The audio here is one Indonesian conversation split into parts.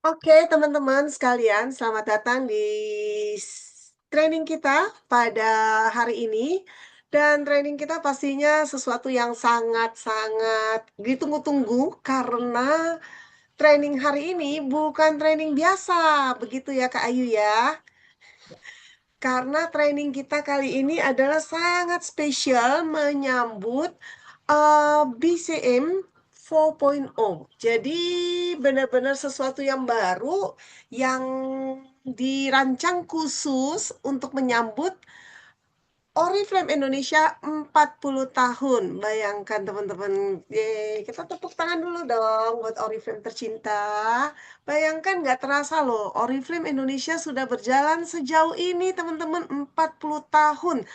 Oke, teman-teman sekalian, selamat datang di training kita pada hari ini. Dan training kita pastinya sesuatu yang sangat-sangat ditunggu-tunggu karena training hari ini bukan training biasa, begitu ya Kak Ayu ya. Karena training kita kali ini adalah sangat spesial menyambut BCM 4.0. Jadi benar-benar sesuatu yang baru yang dirancang khusus untuk menyambut Oriflame Indonesia 40 tahun. Bayangkan teman-teman. Yeay, kita tepuk tangan dulu dong buat Oriflame tercinta. Bayangkan nggak terasa loh, Oriflame Indonesia sudah berjalan sejauh ini teman-teman 40 tahun.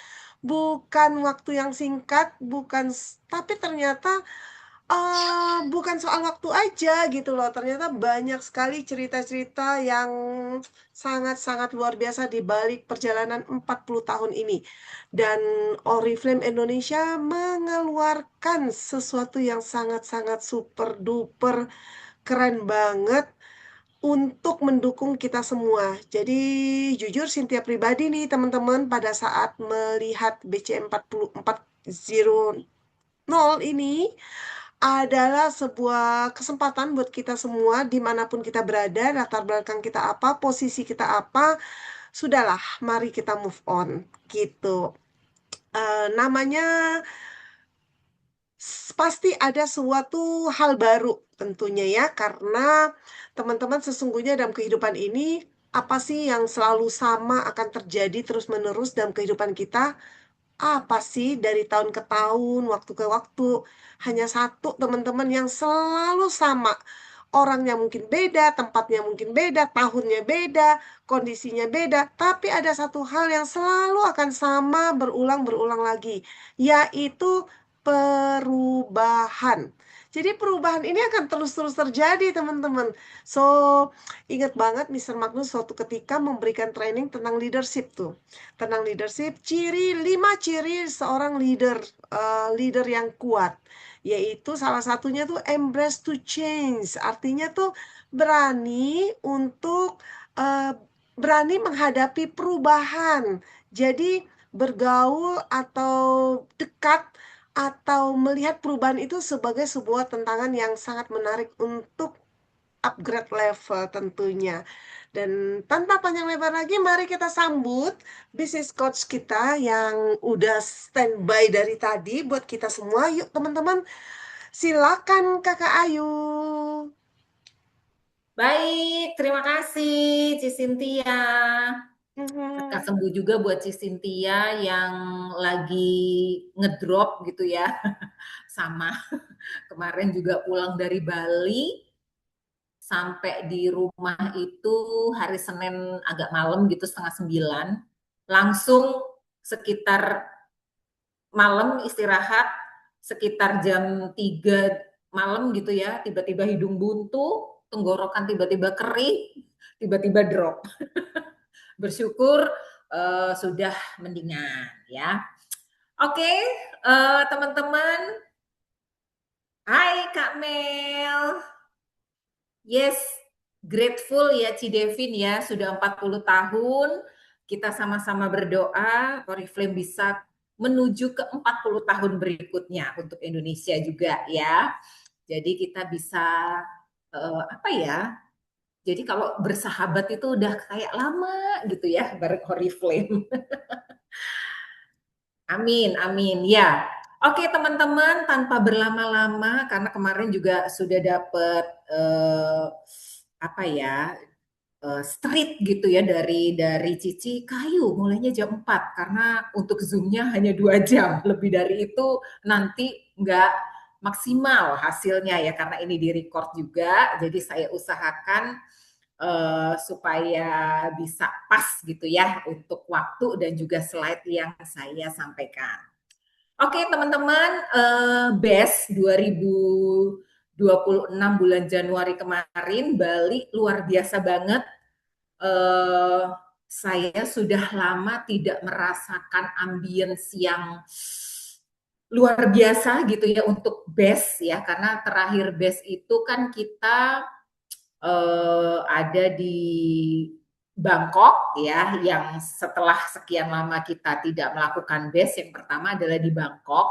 Bukan waktu yang singkat, tapi ternyata bukan soal waktu aja gitu loh. Ternyata banyak sekali cerita-cerita yang sangat-sangat luar biasa di balik perjalanan 40 tahun ini. Dan Oriflame Indonesia mengeluarkan sesuatu yang sangat-sangat super duper keren banget untuk mendukung kita semua. Jadi jujur Cynthia pribadi nih teman-teman pada saat melihat BCM 40 ini adalah sebuah kesempatan buat kita semua dimanapun kita berada, latar belakang kita apa, posisi kita apa, sudahlah, mari kita move on gitu. Namanya pasti ada suatu hal baru tentunya ya, karena teman-teman sesungguhnya dalam kehidupan ini apa sih yang selalu sama akan terjadi terus-menerus dalam kehidupan kita? Apa sih dari tahun ke tahun, waktu ke waktu, hanya satu teman-teman yang selalu sama. Orangnya mungkin beda, tempatnya mungkin beda, tahunnya beda, kondisinya beda, tapi ada satu hal yang selalu akan sama berulang-berulang lagi, yaitu perubahan. Jadi perubahan ini akan terus-terus terjadi, teman-teman. So, ingat banget Mr. Magnus suatu ketika memberikan training tentang leadership tuh. Tentang leadership, 5 ciri seorang leader yang kuat. Yaitu salah satunya tuh embrace to change. Artinya tuh berani untuk eh, berani menghadapi perubahan. Jadi bergaul atau dekat atau melihat perubahan itu sebagai sebuah tantangan yang sangat menarik untuk upgrade level tentunya. Dan tanpa panjang lebar lagi, mari kita sambut bisnis coach kita yang udah standby dari tadi buat kita semua. Yuk teman-teman, silakan Kakak Ayu. Baik, terima kasih Ci Cynthia. Lekas Mhm. sembuh juga buat Ci Cynthia yang lagi ngedrop gitu ya. Sama kemarin juga pulang dari Bali, sampai di rumah itu hari Senin agak malam gitu setengah 9. Langsung sekitar malam istirahat, sekitar jam 3 malam gitu ya, tiba-tiba hidung buntu, tenggorokan tiba-tiba kering, tiba-tiba drop. Bersyukur sudah mendingan ya. Oke, teman-teman. Hai Kak Mel. Yes, grateful ya Ci Devin ya, sudah 40 tahun. Kita sama-sama berdoa Oriflame bisa menuju ke 40 tahun berikutnya untuk Indonesia juga ya. Jadi kita bisa apa ya? Jadi kalau bersahabat itu udah kayak lama gitu ya bareng Oriflame. Amin, amin. Ya, oke teman-teman, tanpa berlama-lama, karena kemarin juga sudah dapat apa ya, street gitu ya dari Cici kayu mulainya jam 4 karena untuk zoomnya hanya 2 jam, lebih dari itu nanti nggak maksimal hasilnya ya karena ini di record juga, jadi saya usahakan supaya bisa pas gitu ya untuk waktu dan juga slide yang saya sampaikan. Oke teman-teman, BES 2026 bulan Januari kemarin Bali luar biasa banget. eh, saya sudah lama tidak merasakan ambience yang luar biasa gitu ya untuk BES ya karena terakhir BES itu kan kita ada di Bangkok ya, yang setelah sekian lama kita tidak melakukan base, yang pertama adalah di Bangkok.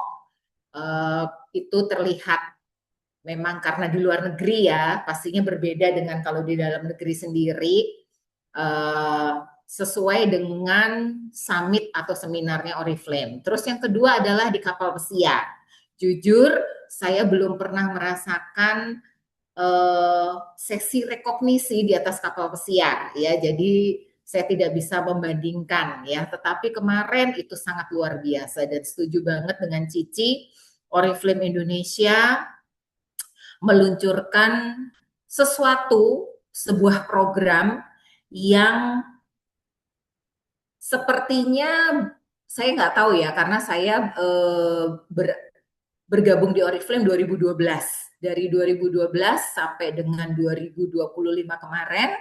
Itu terlihat memang karena di luar negeri ya, pastinya berbeda dengan kalau di dalam negeri sendiri, sesuai dengan summit atau seminarnya Oriflame. Terus yang kedua adalah di kapal pesiar. Jujur, saya belum pernah merasakan sesi rekognisi di atas kapal pesiar ya, jadi saya tidak bisa membandingkan ya, tetapi kemarin itu sangat luar biasa dan setuju banget dengan Cici. Oriflame Indonesia meluncurkan sebuah program yang sepertinya saya nggak tahu ya, karena saya bergabung di Oriflame 2012. Dari 2012 sampai dengan 2025 kemarin,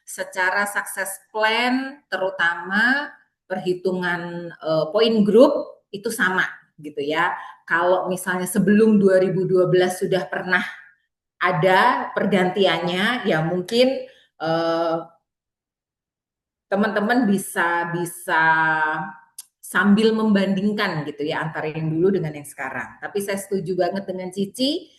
secara success plan, terutama perhitungan point group itu sama gitu ya. Kalau misalnya sebelum 2012 sudah pernah ada pergantiannya, ya mungkin teman-teman bisa sambil membandingkan gitu ya, antara yang dulu dengan yang sekarang. Tapi saya setuju banget dengan Cici,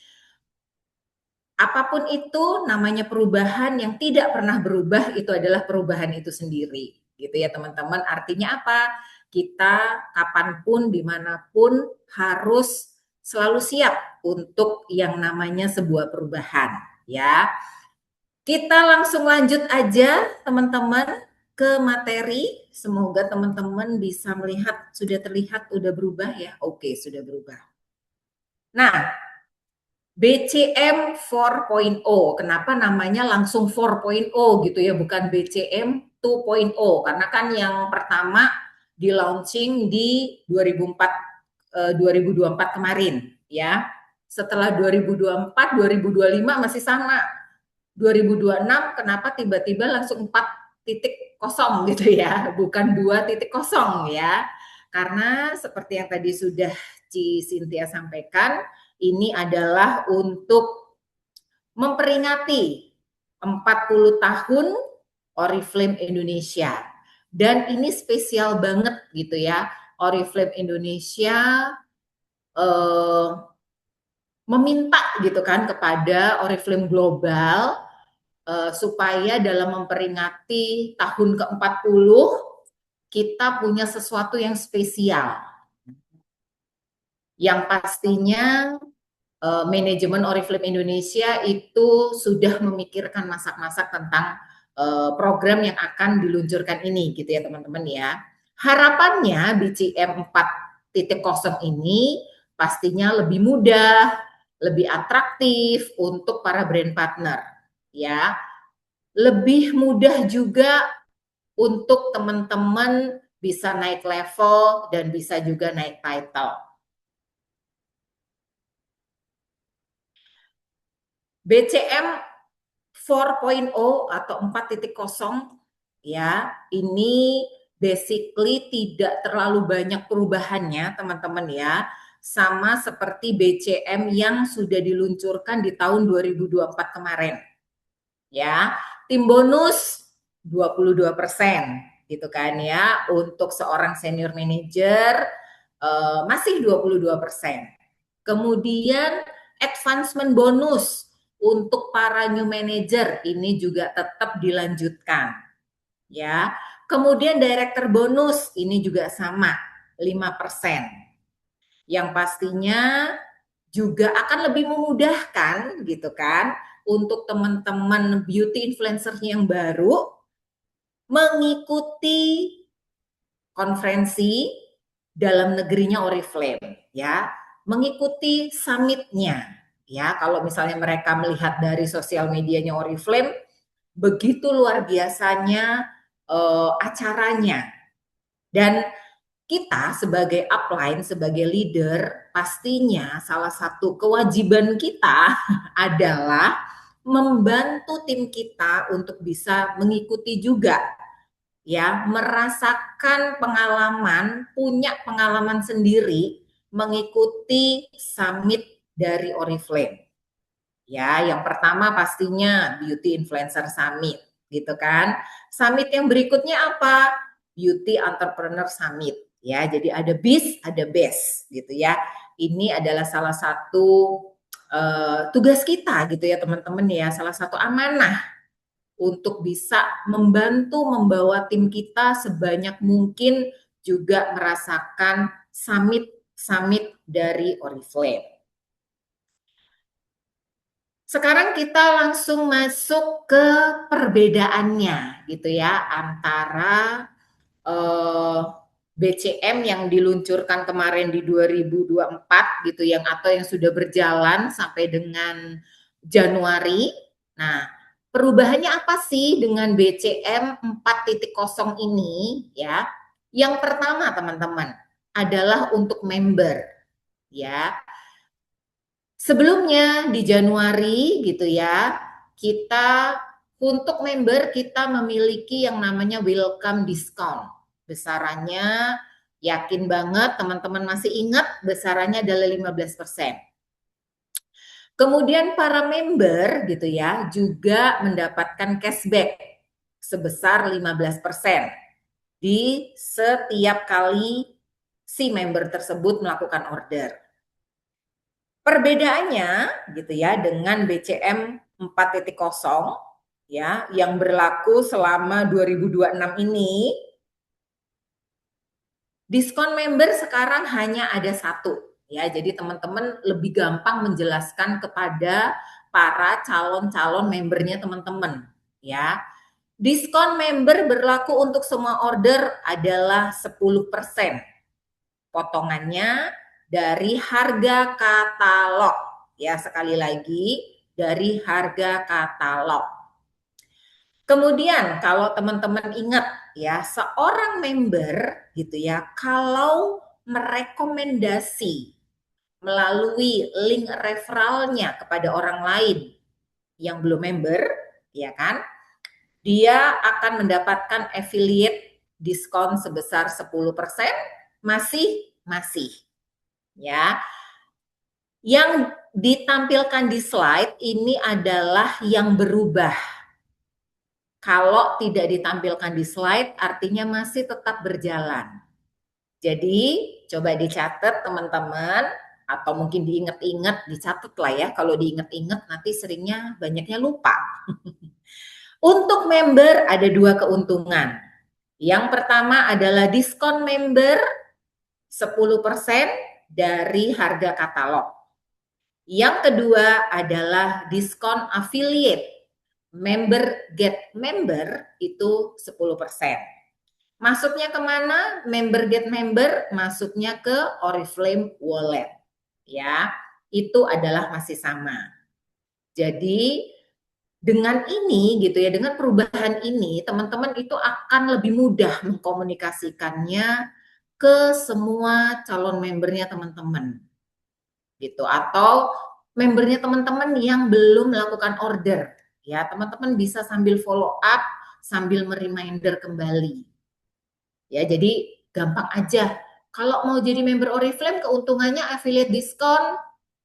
apapun itu namanya perubahan, yang tidak pernah berubah itu adalah perubahan itu sendiri gitu ya teman-teman. Artinya apa? Kita kapanpun, dimanapun harus selalu siap untuk yang namanya sebuah perubahan ya. Kita langsung lanjut aja teman-teman ke materi. Semoga teman-teman bisa melihat, sudah terlihat, sudah berubah ya. Oke, sudah berubah. Nah, BCM 4.0, kenapa namanya langsung 4.0 gitu ya, bukan BCM 2.0? Karena kan yang pertama di launching di 2024 kemarin ya. Setelah 2024, 2025 masih sama. 2026 kenapa tiba-tiba langsung 4.0 gitu ya, bukan 2.0 ya. Karena seperti yang tadi sudah Ci Cynthia sampaikan, ini adalah untuk memperingati 40 tahun Oriflame Indonesia. Dan ini spesial banget gitu ya. Oriflame Indonesia meminta gitu kan kepada Oriflame Global supaya dalam memperingati tahun ke-40 kita punya sesuatu yang spesial. Yang pastinya manajemen Oriflame Indonesia itu sudah memikirkan masak-masak tentang program yang akan diluncurkan ini gitu ya teman-teman ya. Harapannya BCM 4.0 ini pastinya lebih mudah, lebih atraktif untuk para brand partner ya. Lebih mudah juga untuk teman-teman bisa naik level dan bisa juga naik title. BCM 4.0 atau 4.0 ya, ini basically tidak terlalu banyak perubahannya teman-teman ya, sama seperti BCM yang sudah diluncurkan di tahun 2024 kemarin ya. Tim bonus 22% gitu kan ya, untuk seorang senior manager masih 22%. Kemudian advancement bonus untuk para new manager ini juga tetap dilanjutkan ya. Kemudian director bonus ini juga sama 5%. Yang pastinya juga akan lebih memudahkan gitu kan untuk teman-teman beauty influencer yang baru mengikuti konferensi dalam negerinya Oriflame ya, mengikuti summitnya ya. Kalau misalnya mereka melihat dari sosial medianya Oriflame, begitu luar biasanya acaranya. Dan kita sebagai upline, sebagai leader, pastinya salah satu kewajiban kita adalah membantu tim kita untuk bisa mengikuti juga ya, merasakan pengalaman, punya pengalaman sendiri mengikuti summit dari Oriflame. Ya, yang pertama pastinya Beauty Influencer Summit, gitu kan. Summit yang berikutnya apa? Beauty Entrepreneur Summit. Ya, jadi ada BIS, ada BEST, gitu ya. Ini adalah salah satu tugas kita, gitu ya teman-teman ya. Salah satu amanah untuk bisa membantu membawa tim kita sebanyak mungkin juga merasakan summit dari Oriflame. Sekarang kita langsung masuk ke perbedaannya gitu ya antara eh, BCM yang diluncurkan kemarin di 2024 gitu yang atau yang sudah berjalan sampai dengan Januari. Nah, perubahannya apa sih dengan BCM 4.0 ini ya? Yang pertama teman-teman adalah untuk member ya. Sebelumnya di Januari gitu ya, kita untuk member kita memiliki yang namanya welcome discount. Besarannya yakin banget teman-teman masih ingat besarannya adalah 15%. Kemudian para member gitu ya juga mendapatkan cashback sebesar 15% di setiap kali si member tersebut melakukan order. Perbedaannya gitu ya dengan BCM 4.0 ya yang berlaku selama 2026 ini, diskon member sekarang hanya ada satu ya. Jadi teman-teman lebih gampang menjelaskan kepada para calon-calon membernya teman-teman ya. Diskon member berlaku untuk semua order adalah 10% potongannya dari harga katalog. Ya, sekali lagi dari harga katalog. Kemudian kalau teman-teman ingat ya, seorang member gitu ya, kalau merekomendasi melalui link referralnya kepada orang lain yang belum member, ya kan? Dia akan mendapatkan affiliate diskon sebesar 10%, masih ya. Yang ditampilkan di slide ini adalah yang berubah. Kalau tidak ditampilkan di slide, artinya masih tetap berjalan. Jadi, coba dicatat teman-teman, atau mungkin diingat-ingat, dicatat lah ya. Kalau diingat-ingat, nanti seringnya banyaknya lupa. Untuk member ada dua keuntungan. Yang pertama adalah diskon member 10% dari harga katalog. Yang kedua adalah diskon affiliate. Member get member itu 10%. Masuknya kemana? Member get member masuknya ke Oriflame Wallet. Ya, itu adalah masih sama. Jadi dengan ini gitu ya, dengan perubahan ini teman-teman itu akan lebih mudah mengkomunikasikannya ke semua calon membernya teman-teman gitu, atau membernya teman-teman yang belum melakukan order ya, teman-teman bisa sambil follow up sambil mereminder kembali ya. Jadi gampang aja kalau mau jadi member Oriflame, keuntungannya affiliate diskon,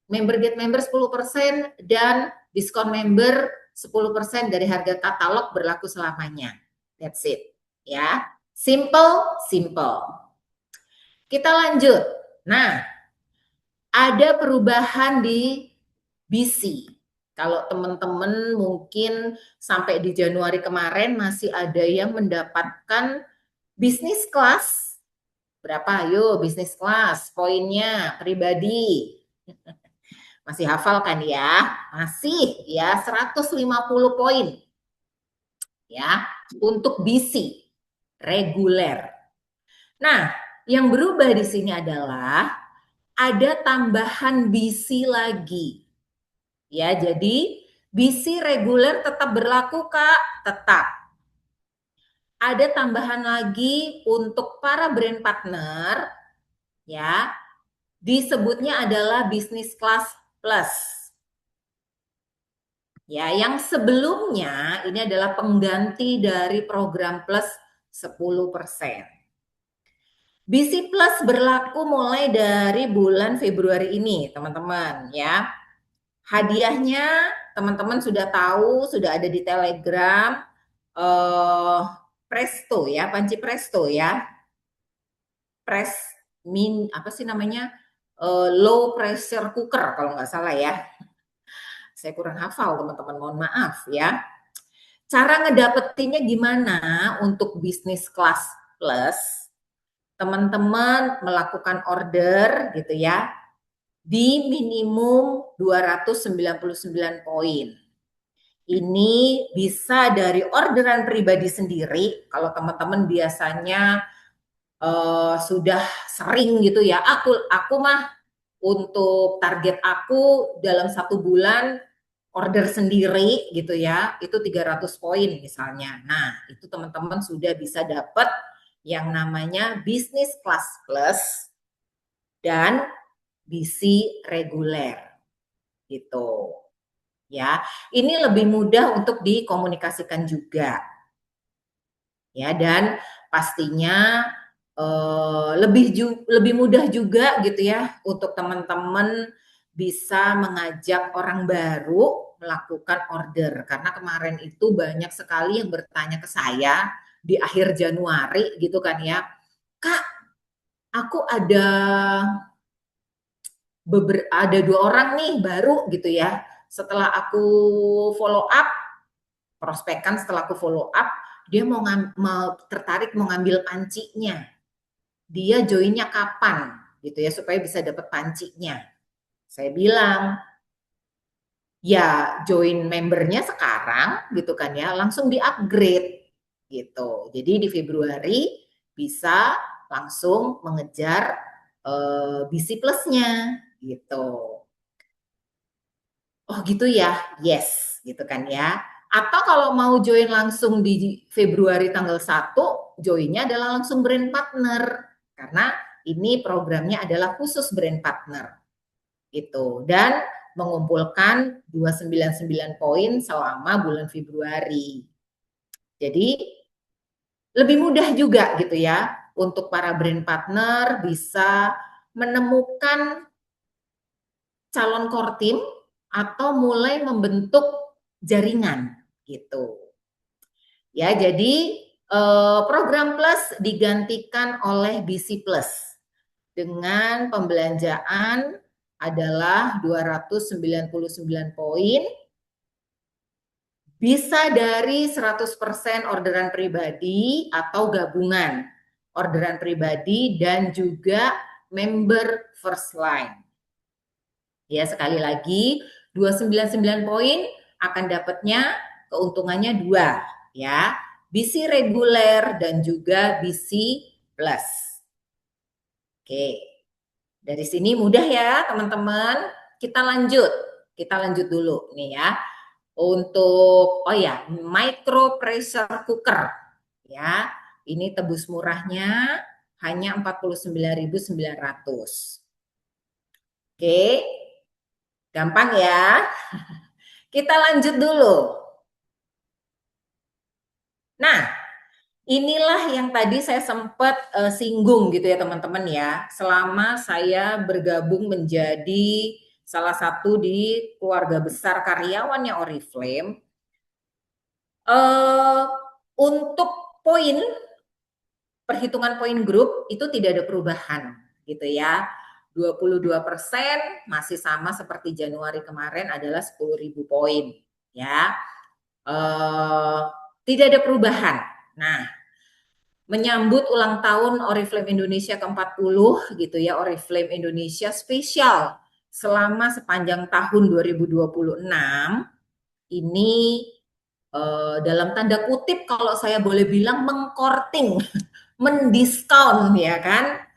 member get member 10%, dan diskon member 10% dari harga katalog berlaku selamanya. That's it ya, simple. Kita lanjut. Nah, ada perubahan di BC. Kalau teman-teman mungkin sampai di Januari kemarin masih ada yang mendapatkan bisnis kelas. Berapa? Ayo, bisnis kelas. Poinnya pribadi. Masih hafal kan ya? Masih ya, 150 poin. Ya, untuk BC reguler. Nah, yang berubah di sini adalah ada tambahan BC lagi. Ya, jadi BC reguler tetap berlaku, Kak, tetap. Ada tambahan lagi untuk para brand partner, ya, disebutnya adalah Business Class Plus. Ya, yang sebelumnya ini adalah pengganti dari program Plus 10%. BC Plus berlaku mulai dari bulan Februari ini, teman-teman, ya. Hadiahnya teman-teman sudah tahu, sudah ada di Telegram. eh Presto ya, panci Presto ya. Press apa sih namanya? Low pressure cooker kalau nggak salah ya. Saya kurang hafal teman-teman, mohon maaf ya. Cara ngedapetinnya gimana untuk bisnis kelas plus? Teman-teman melakukan order gitu ya di minimum 299 poin. Ini bisa dari orderan pribadi sendiri. Kalau teman-teman biasanya sudah sering gitu ya, aku mah untuk target aku dalam 1 bulan order sendiri gitu ya, itu 300 poin misalnya. Nah, itu teman-teman sudah bisa dapat yang namanya bisnis kelas plus dan BC reguler gitu. Ya, ini lebih mudah untuk dikomunikasikan juga. Ya, dan pastinya lebih mudah juga gitu ya untuk teman-teman bisa mengajak orang baru melakukan order, karena kemarin itu banyak sekali yang bertanya ke saya di akhir Januari gitu kan ya, Kak, aku ada 2 orang nih baru gitu ya, setelah aku follow up prospekan, setelah aku follow up dia mau tertarik mau ngambil pancinya, dia joinnya kapan gitu ya supaya bisa dapat pancinya. Saya bilang ya join membernya sekarang gitu kan ya, langsung di upgrade gitu. Jadi di Februari bisa langsung mengejar BC plusnya gitu. Oh gitu ya, yes gitu kan ya. Atau kalau mau join langsung di Februari tanggal 1, joinnya adalah langsung brand partner. Karena ini programnya adalah khusus brand partner gitu. Dan mengumpulkan 299 poin selama bulan Februari. Jadi lebih mudah juga gitu ya untuk para brand partner bisa menemukan calon core team atau mulai membentuk jaringan gitu. Ya, jadi program plus digantikan oleh BC Plus dengan pembelanjaan adalah 299 poin, bisa dari 100% orderan pribadi atau gabungan orderan pribadi dan juga member first line. Ya, sekali lagi 299 poin akan dapatnya keuntungannya 2 ya. BC reguler dan juga BC plus. Oke. Dari sini mudah ya, teman-teman. Kita lanjut. Kita lanjut dulu nih ya. Untuk micro pressure cooker ya. Ini tebus murahnya hanya 49.900. Oke. Gampang ya. Kita lanjut dulu. Nah, inilah yang tadi saya sempat singgung gitu ya teman-teman ya. Selama saya bergabung menjadi salah satu di keluarga besar karyawannya Oriflame, untuk poin perhitungan poin grup itu tidak ada perubahan gitu ya. 22% masih sama seperti Januari kemarin adalah 10.000 poin ya. Tidak ada perubahan. Nah, menyambut ulang tahun Oriflame Indonesia ke-40 gitu ya, Oriflame Indonesia spesial selama sepanjang tahun 2026 ini dalam tanda kutip kalau saya boleh bilang mengkorting, mendiskon ya kan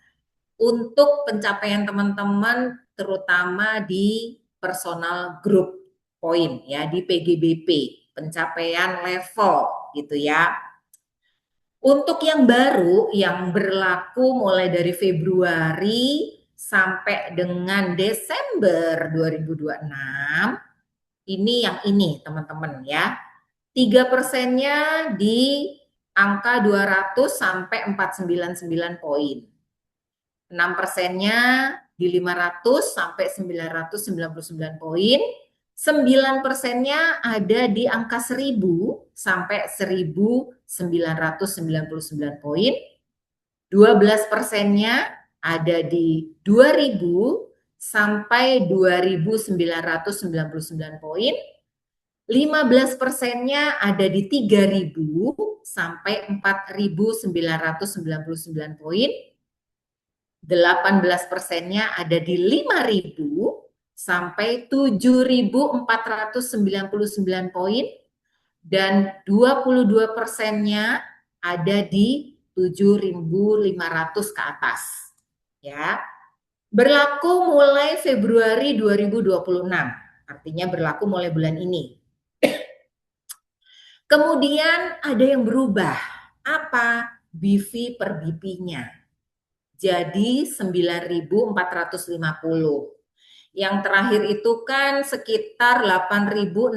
untuk pencapaian teman-teman terutama di personal group point ya, di PGBP, pencapaian level gitu ya. Untuk yang baru yang berlaku mulai dari Februari sampai dengan Desember 2026, ini yang ini teman-teman ya. 3%-nya di angka 200 sampai 499 poin. 6%-nya di 500 sampai 999 poin 9%-nya ada di angka 1000 sampai 1999 poin. 12%-nya ada di 2000 sampai 2999 poin. 15%-nya ada di 3000 sampai 4999 poin. 18%-nya ada di 5000 sampai 7.499 poin, dan 22%-nya ada di 7.500 ke atas. Ya. Berlaku mulai Februari 2026, artinya berlaku mulai bulan ini. Kemudian ada yang berubah. Apa? BV per BP-nya. Jadi 9.450. Yang terakhir itu kan sekitar 8.650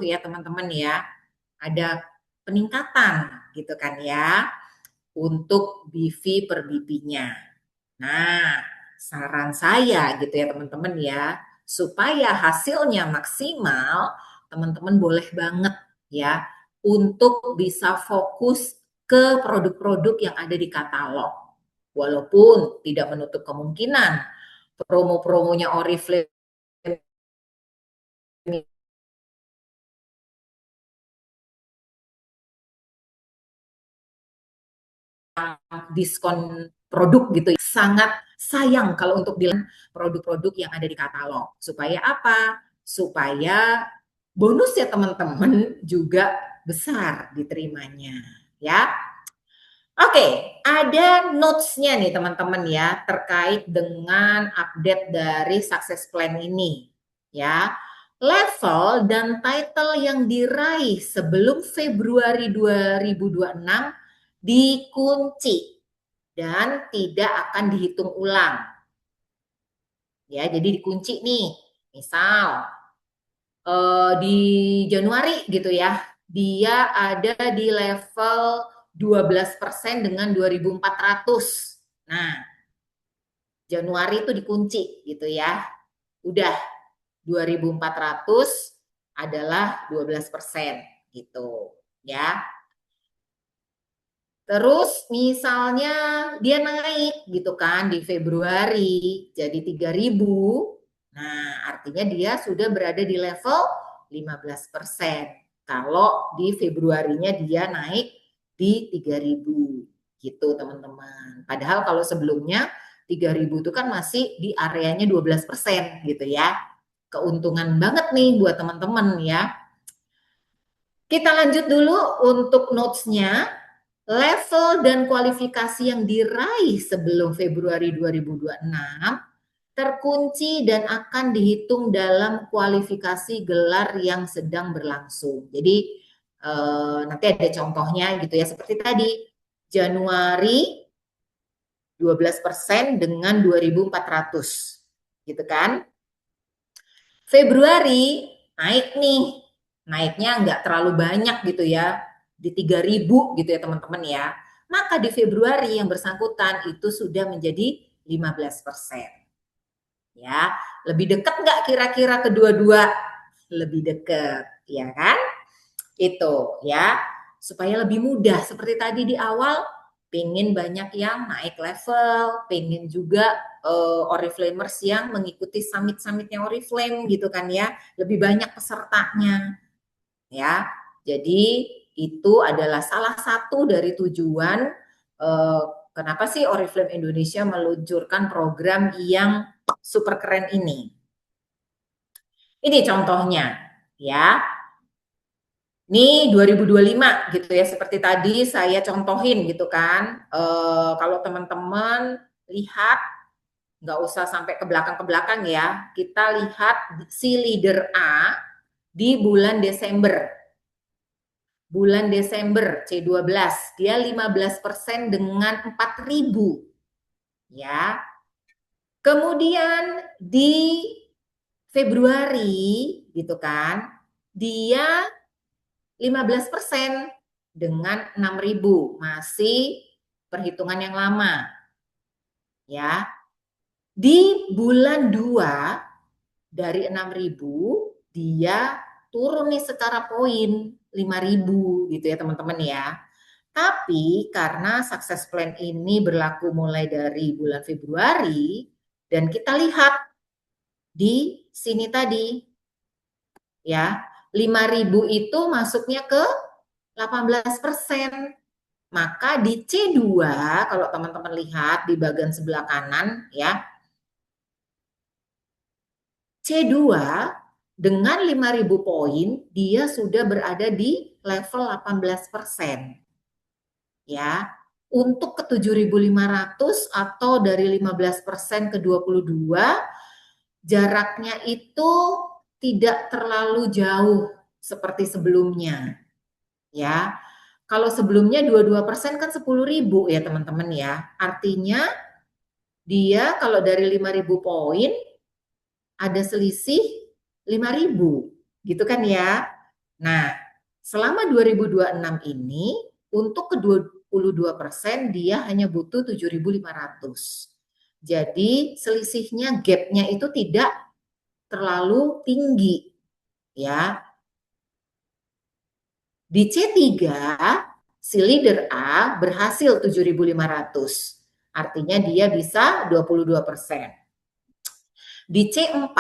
ya teman-teman ya. Ada peningkatan gitu kan ya untuk BV per BP-nya. Nah, saran saya gitu ya teman-teman ya, supaya hasilnya maksimal, teman-teman boleh banget ya untuk bisa fokus ke produk-produk yang ada di katalog. Walaupun tidak menutup kemungkinan promo-promonya Oriflame diskon produk gitu ya. Sangat sayang kalau untuk bilang produk-produk yang ada di katalog. Supaya apa? Supaya bonus ya teman-teman juga besar diterimanya ya. Oke, ada notes-nya nih teman-teman ya terkait dengan update dari success plan ini ya. Level dan title yang diraih sebelum Februari 2026 dikunci dan tidak akan dihitung ulang. Ya, jadi dikunci nih. Misal di Januari gitu ya, dia ada di level 12% dengan 2.400. Nah, Januari itu dikunci gitu ya. Udah 2.400 adalah 12% gitu ya. Terus misalnya dia naik gitu kan di Februari jadi 3.000. Nah, artinya dia sudah berada di level 15%. Kalau di Februarinya dia naik di 3.000 gitu teman-teman. Padahal kalau sebelumnya 3.000 itu kan masih di areanya 12% gitu ya. Keuntungan banget nih buat teman-teman ya. Kita lanjut dulu untuk notes-nya. Level dan kualifikasi yang diraih sebelum Februari 2026 terkunci dan akan dihitung dalam kualifikasi gelar yang sedang berlangsung. Jadi nanti ada contohnya gitu ya, seperti tadi Januari 12% dengan 2.400 gitu kan. Februari naik nih, naiknya nggak terlalu banyak gitu ya, di 3.000 gitu ya teman-teman ya. Maka di Februari yang bersangkutan itu sudah menjadi 15%. Ya, lebih dekat nggak kira-kira kedua-dua? Lebih dekat, ya kan? Itu ya, supaya lebih mudah. Seperti tadi di awal, pengen banyak yang naik level, pengen juga Oriflamers yang mengikuti summit-summitnya Oriflame gitu kan ya, lebih banyak pesertanya ya. Jadi itu adalah salah satu dari tujuan kenapa sih Oriflame Indonesia meluncurkan program yang super keren ini. Ini contohnya ya. Ini 2025 gitu ya, seperti tadi saya contohin gitu kan. Kalau teman-teman lihat, nggak usah sampai ke belakang ya, kita lihat si leader A di bulan Desember. Bulan Desember C12, dia 15% dengan 4.000. Ya. Kemudian di Februari gitu kan, dia 15% dengan 6.000, masih perhitungan yang lama. Ya. Di bulan 2 dari 6.000 dia turun nih secara poin 5.000 gitu ya teman-teman ya. Tapi karena sukses plan ini berlaku mulai dari bulan Februari dan kita lihat di sini tadi ya, 5.000 itu masuknya ke 18%. Maka di C2 kalau teman-teman lihat di bagian sebelah kanan ya, C2 dengan 5.000 poin dia sudah berada di level 18%. Ya. Untuk ke 7.500 atau dari 15% ke 22 jaraknya itu tidak terlalu jauh seperti sebelumnya. Ya. Kalau sebelumnya 22% kan 10.000 ya teman-teman ya. Artinya dia kalau dari 5.000 poin ada selisih 5.000 gitu kan ya. Nah, selama 2026 ini untuk ke 22% dia hanya butuh 7.500. Jadi selisihnya gapnya itu tidak terlalu tinggi ya. Di C3 si leader A berhasil 7.500. Artinya dia bisa 22%. Di C4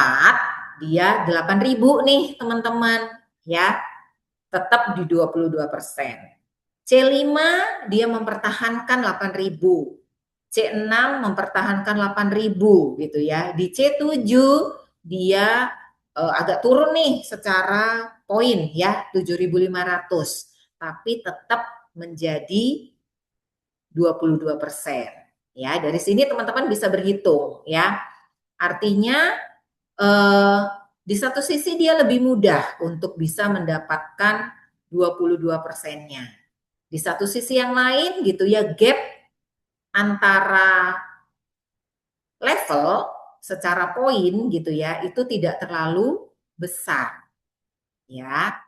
dia 8.000 nih teman-teman ya. Tetap di 22%. C5 dia mempertahankan 8.000. C6 mempertahankan 8.000 gitu ya. Di C7 dia agak turun nih secara poin ya 7.500 tapi tetap menjadi 22%. Ya, dari sini teman-teman bisa berhitung ya. Artinya di satu sisi dia lebih mudah untuk bisa mendapatkan 22%-nya. Di satu sisi yang lain gitu ya, gap antara level secara poin gitu ya, itu tidak terlalu besar. Ya.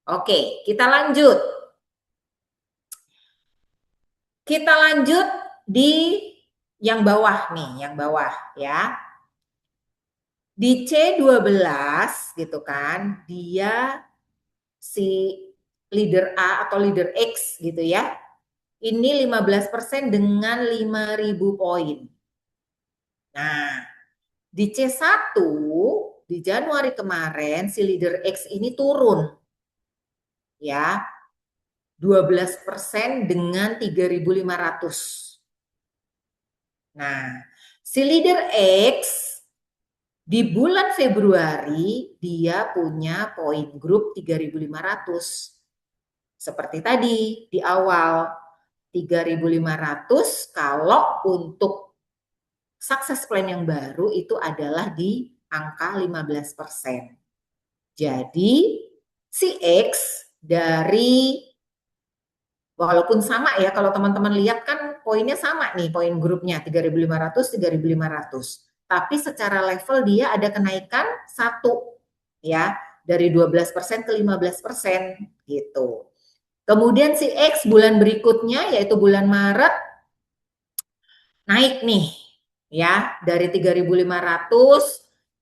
Oke, kita lanjut. Kita lanjut di yang bawah nih, yang bawah ya. Di C12 gitu kan, dia si leader A atau leader X gitu ya. Ini 15% dengan 5.000 poin. Nah, di C1 di Januari kemarin si leader X ini turun ya 12% dengan 3.500. Nah, si leader X di bulan Februari dia punya poin grup 3.500. Seperti tadi di awal 3.500 kalau untuk sukses plan yang baru itu adalah di angka 15%. Jadi si X dari walaupun sama ya kalau teman-teman lihat kan poinnya sama nih poin grupnya 3.500 3.500 tapi secara level dia ada kenaikan 1 ya dari 12% ke 15% gitu. Kemudian si X bulan berikutnya yaitu bulan Maret naik nih ya dari 3.500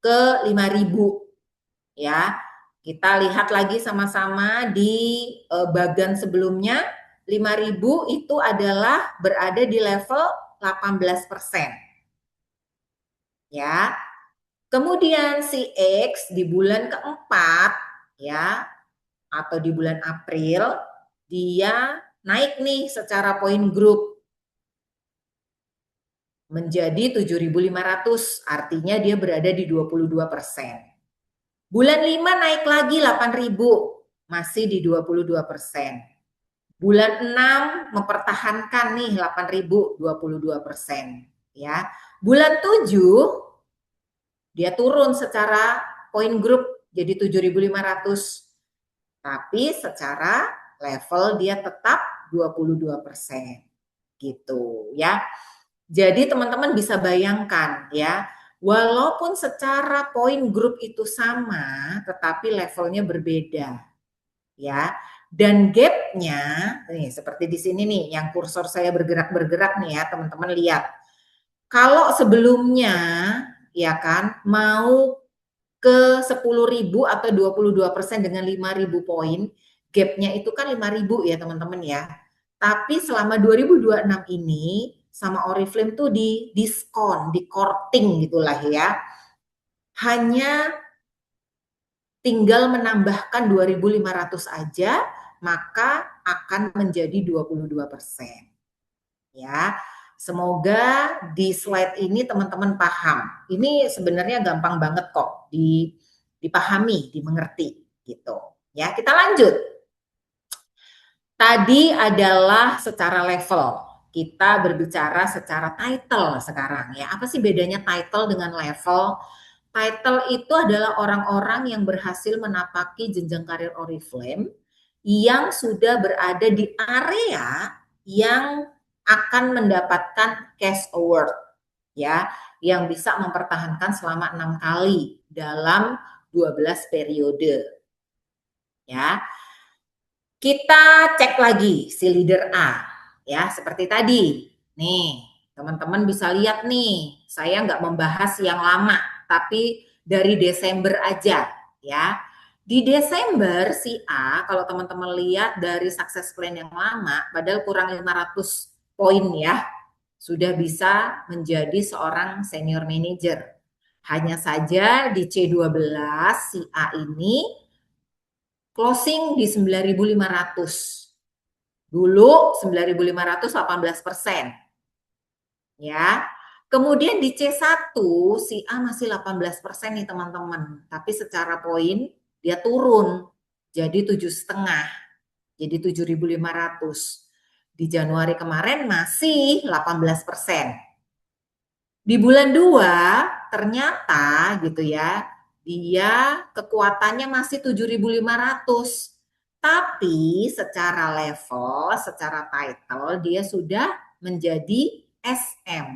ke 5.000 ya. Kita lihat lagi sama-sama di bagian sebelumnya 5.000 itu adalah berada di level 18%. Ya. Kemudian si X di bulan keempat ya atau di bulan April dia naik nih secara poin grup menjadi 7.500, artinya dia berada di 22%. Bulan 5 naik lagi 8.000, masih di 22%. Bulan 6 mempertahankan nih 8.000, 22%. Ya. Bulan 7 dia turun secara poin grup jadi 7.500. Tapi secara level dia tetap 22%. Gitu ya. Jadi teman-teman bisa bayangkan ya, walaupun secara poin grup itu sama, tetapi levelnya berbeda ya. Dan gapnya, nih seperti di sini nih, yang kursor saya bergerak-bergerak nih ya, teman-teman lihat. Kalau sebelumnya ya kan mau ke 10.000 atau 22% dengan 5.000 poin, gapnya itu kan 5.000 ya teman-teman ya. Tapi selama 2026 ini sama Oriflame tuh di diskon, di courting gitulah ya. Hanya tinggal menambahkan 2.500 aja, maka akan menjadi 22%. Ya, semoga di slide ini teman-teman paham. Ini sebenarnya gampang banget kok dipahami, dimengerti gitu. Ya, kita lanjut. Tadi adalah secara level. Kita berbicara secara title sekarang ya. Apa sih bedanya title dengan level? Title itu adalah orang-orang yang berhasil menapaki jenjang karir Oriflame yang sudah berada di area yang akan mendapatkan cash award ya, yang bisa mempertahankan selama 6 kali dalam 12 periode ya. Kita cek lagi si leader A ya, seperti tadi. Nih, teman-teman bisa lihat nih, saya nggak membahas yang lama, tapi dari Desember aja ya. Di Desember si A, kalau teman-teman lihat dari success plan yang lama, padahal kurang 500 poin ya, sudah bisa menjadi seorang senior manager. Hanya saja di C12 si A ini closing di 9.500. Dulu 9.500 18%. Ya. Kemudian di C1 si A masih 18% nih teman-teman, tapi secara poin dia turun jadi 7,5. Jadi 7.500. Di Januari kemarin masih 18%. Di bulan 2 ternyata gitu ya, dia kekuatannya masih 7.500. Tapi secara level, secara title dia sudah menjadi SM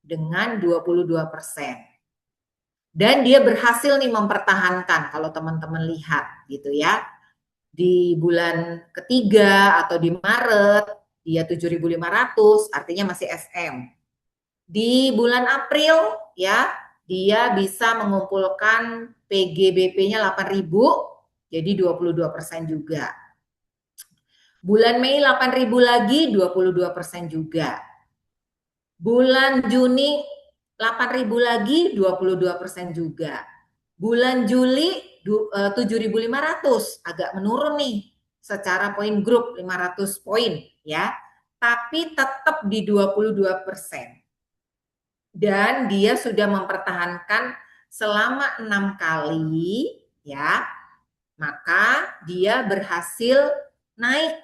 dengan 22%. Dan dia berhasil nih mempertahankan kalau teman-teman lihat gitu ya. Di bulan ketiga atau di Maret dia 7.500, artinya masih SM. Di bulan April ya, dia bisa mengumpulkan PGBP-nya 8.000, jadi 22% juga. Bulan Mei 8.000 lagi, 22% juga. Bulan Juni 8.000 lagi, 22% juga. Bulan Juli 7.500, agak menurun nih secara poin grup 500 poin ya, tapi tetap di 22%. Dan dia sudah mempertahankan selama 6 kali ya, maka dia berhasil naik,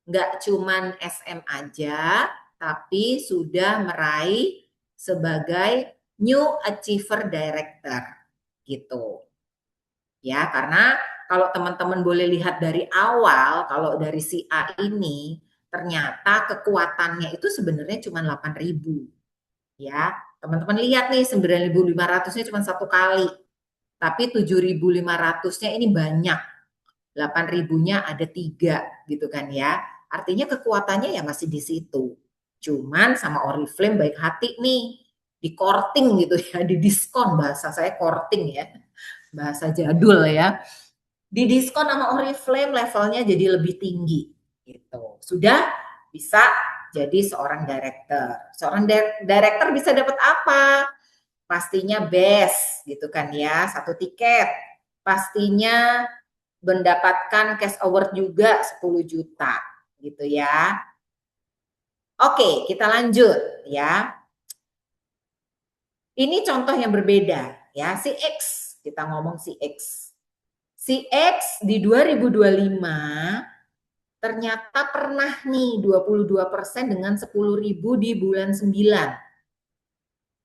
nggak cuman SM aja, tapi sudah meraih sebagai New Achiever Director gitu ya. Karena kalau teman-teman boleh lihat dari awal, kalau dari si A ini ternyata kekuatannya itu sebenarnya cuma 8.000 ya. Teman-teman lihat nih 9.500-nya cuma satu kali. Tapi 7.500-nya ini banyak. 8.000-nya ada 3 gitu kan ya. Artinya kekuatannya ya masih di situ. Cuman sama Oriflame baik hati nih. Di courting gitu ya, di diskon, bahasa saya courting ya. Bahasa jadul ya. Di diskon sama Oriflame levelnya jadi lebih tinggi gitu. Sudah bisa jadi seorang director. Seorang director bisa dapat apa? Pastinya best gitu kan ya, satu tiket. Pastinya mendapatkan cash award juga 10 juta gitu ya. Oke, kita lanjut ya. Ini contoh yang berbeda ya, si X. Kita ngomong si X. Si X di 2025 ternyata pernah nih 22% dengan 10.000 di bulan 9.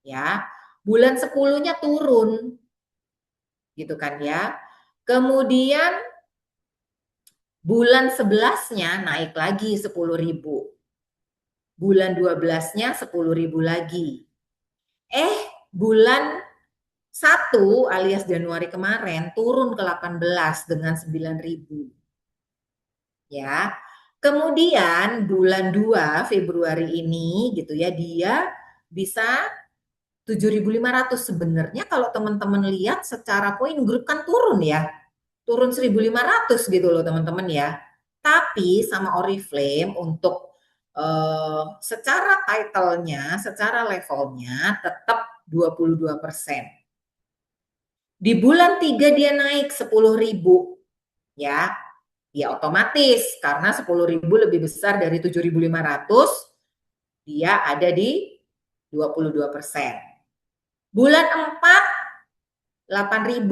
Ya. Bulan 10-nya turun. Gitu kan ya. Kemudian bulan 11-nya naik lagi 10.000. Bulan 12-nya 10.000 lagi. Bulan 1 alias Januari kemarin turun ke 18 dengan 9.000. Ya. Kemudian bulan 2 Februari ini gitu ya, dia bisa 7.500. Sebenarnya kalau teman-teman lihat secara poin grup kan turun ya. Turun 1.500 gitu loh teman-teman ya. Tapi sama Oriflame untuk secara title-nya, secara levelnya tetap 22%. Di bulan 3 dia naik 10.000 ya. Ya otomatis karena 10.000 lebih besar dari 7.500, dia ada di 22%. Bulan 4 8.000,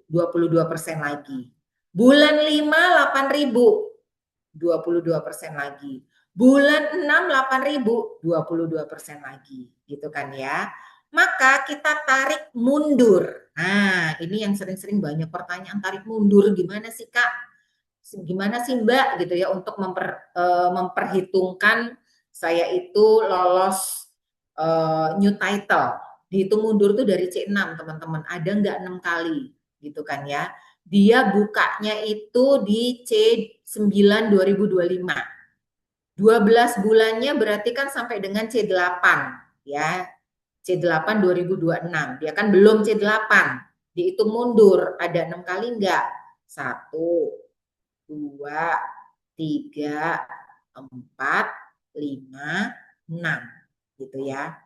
22% lagi. Bulan 5 8.000, 22% lagi. Bulan 6 8.000, 22% lagi. Gitu kan ya. Maka kita tarik mundur. Nah, ini yang sering-sering banyak pertanyaan, tarik mundur gimana sih Kak? Gimana sih Mbak gitu ya untuk memperhitungkan saya itu lolos new title. Dihitung mundur tuh dari C6 teman-teman. Ada nggak 6 kali gitu kan ya. Dia bukanya itu di C9 2025. 12 bulannya berarti kan sampai dengan C8 ya. C8 2026. Dia kan belum C8. Dihitung mundur ada 6 kali enggak? 1, 2, 3, 4, 5, 6 gitu ya.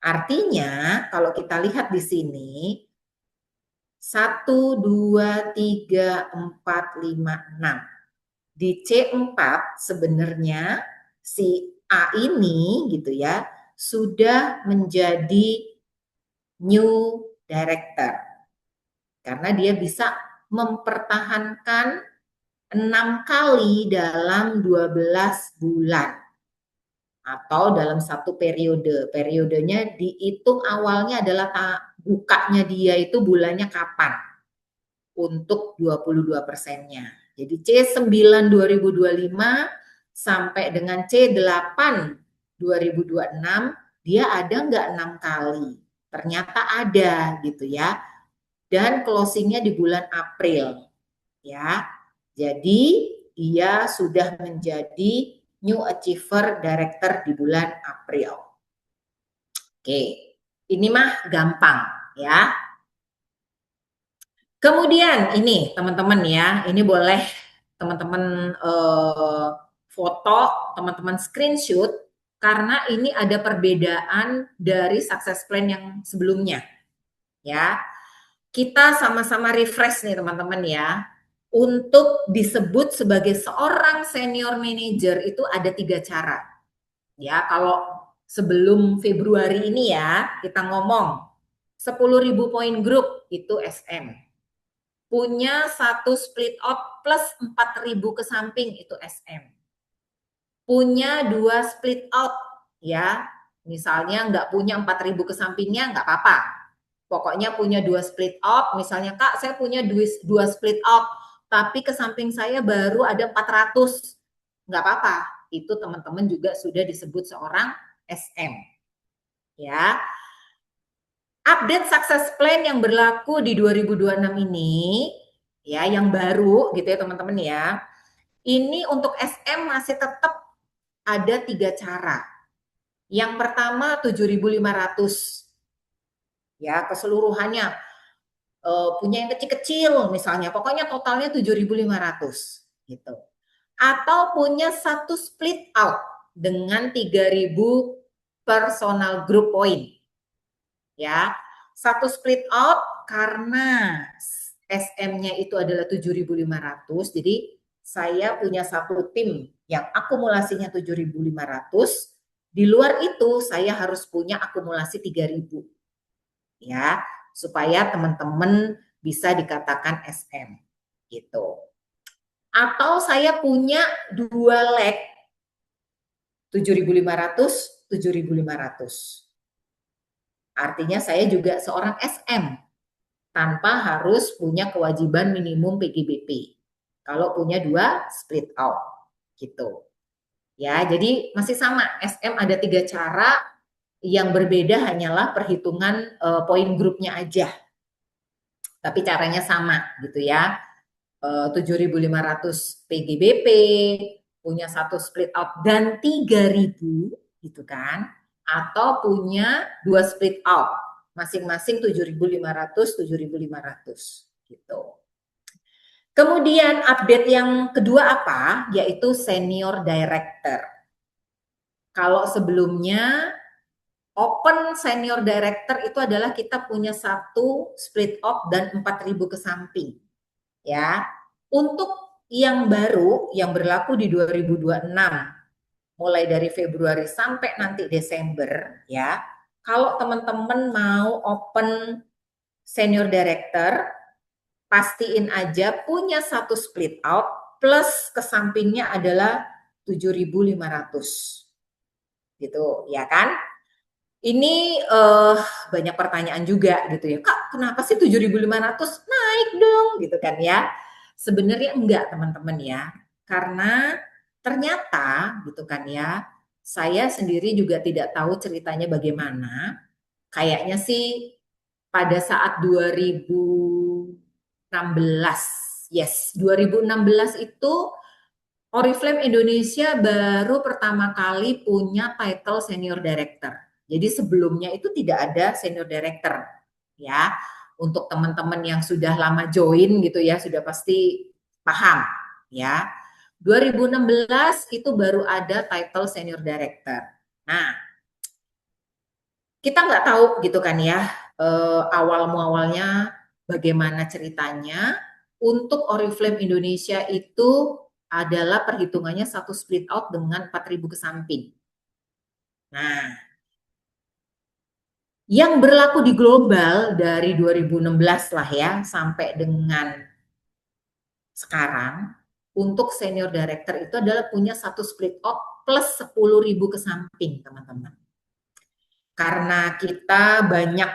Artinya kalau kita lihat di sini 1, 2, 3, 4, 5, 6. Di C4 sebenarnya si A ini gitu ya sudah menjadi new director karena dia bisa mempertahankan 6 kali dalam 12 bulan atau dalam satu periode. Periodenya dihitung awalnya adalah bukanya dia itu bulannya kapan untuk 22%-nya. Jadi C9 2025 sampai dengan C8 2026 dia ada nggak 6 kali? Ternyata ada gitu ya. Dan closingnya di bulan April ya. Jadi dia sudah menjadi New Achiever Director di bulan April. Oke, ini mah gampang ya. Kemudian ini teman-teman ya, ini boleh teman-teman foto, teman-teman screenshot karena ini ada perbedaan dari success plan yang sebelumnya ya. Kita sama-sama refresh nih teman-teman ya. Untuk disebut sebagai seorang senior manager itu ada 3 cara. Ya, kalau sebelum Februari ini ya, kita ngomong 10.000 poin grup itu SM. Punya satu split out plus 4.000 ke samping itu SM. Punya 2 split out ya. Misalnya nggak punya 4.000 ke sampingnya nggak apa-apa. Pokoknya punya 2 split out, misalnya Kak saya punya 2 split out, tapi ke samping saya baru ada 400. Nggak apa-apa, itu teman-teman juga sudah disebut seorang SM. Ya. Update success plan yang berlaku di 2026 ini, ya yang baru gitu ya teman-teman ya. Ini untuk SM masih tetap ada 3 cara. Yang pertama 7.500 ya keseluruhannya punya yang kecil-kecil misalnya, pokoknya totalnya 7.500 gitu. Atau punya satu split out dengan 3.000 personal group point. Ya, satu split out karena SM-nya itu adalah 7.500, jadi saya punya satu tim yang akumulasinya 7.500, di luar itu saya harus punya akumulasi 3.000 ya, supaya teman-teman bisa dikatakan SM gitu. Atau saya punya 2 leg 7.500, 7.500. Artinya saya juga seorang SM tanpa harus punya kewajiban minimum PGBP. Kalau punya 2 split out gitu. Ya, jadi masih sama, SM ada 3 cara, yang berbeda hanyalah perhitungan poin grupnya aja. Tapi caranya sama gitu ya. 7.500 PGBP, punya satu split out dan 3.000 gitu kan. atau punya 2 split out, masing-masing 7.500, 7.500 gitu. Kemudian update yang kedua apa? Yaitu senior director. Kalau sebelumnya open senior director itu adalah kita punya satu split off dan 4.000 ke samping. Ya. Untuk yang baru yang berlaku di 2026 mulai dari Februari sampai nanti Desember ya. Kalau teman-teman mau open senior director, pastiin aja punya satu split out plus ke sampingnya adalah 7.500 gitu ya kan. Ini banyak pertanyaan juga gitu ya, Kak kenapa sih 7.500 naik dong gitu kan ya. Sebenarnya enggak teman-teman ya, karena ternyata gitu kan ya, saya sendiri juga tidak tahu ceritanya bagaimana, kayaknya sih pada saat 2016, yes 2016 itu Oriflame Indonesia baru pertama kali punya title senior director. Jadi sebelumnya itu tidak ada senior director, ya. Untuk teman-teman yang sudah lama join gitu ya, sudah pasti paham, ya. 2016 itu baru ada title senior director. Nah, kita nggak tahu gitu kan ya, awal muawalnya bagaimana ceritanya. Untuk Oriflame Indonesia itu adalah perhitungannya satu split out dengan 4.000 ke samping. Nah, yang berlaku di global dari 2016 lah ya sampai dengan sekarang untuk senior director itu adalah punya satu split out plus 10.000 ke samping, teman-teman. Karena kita banyak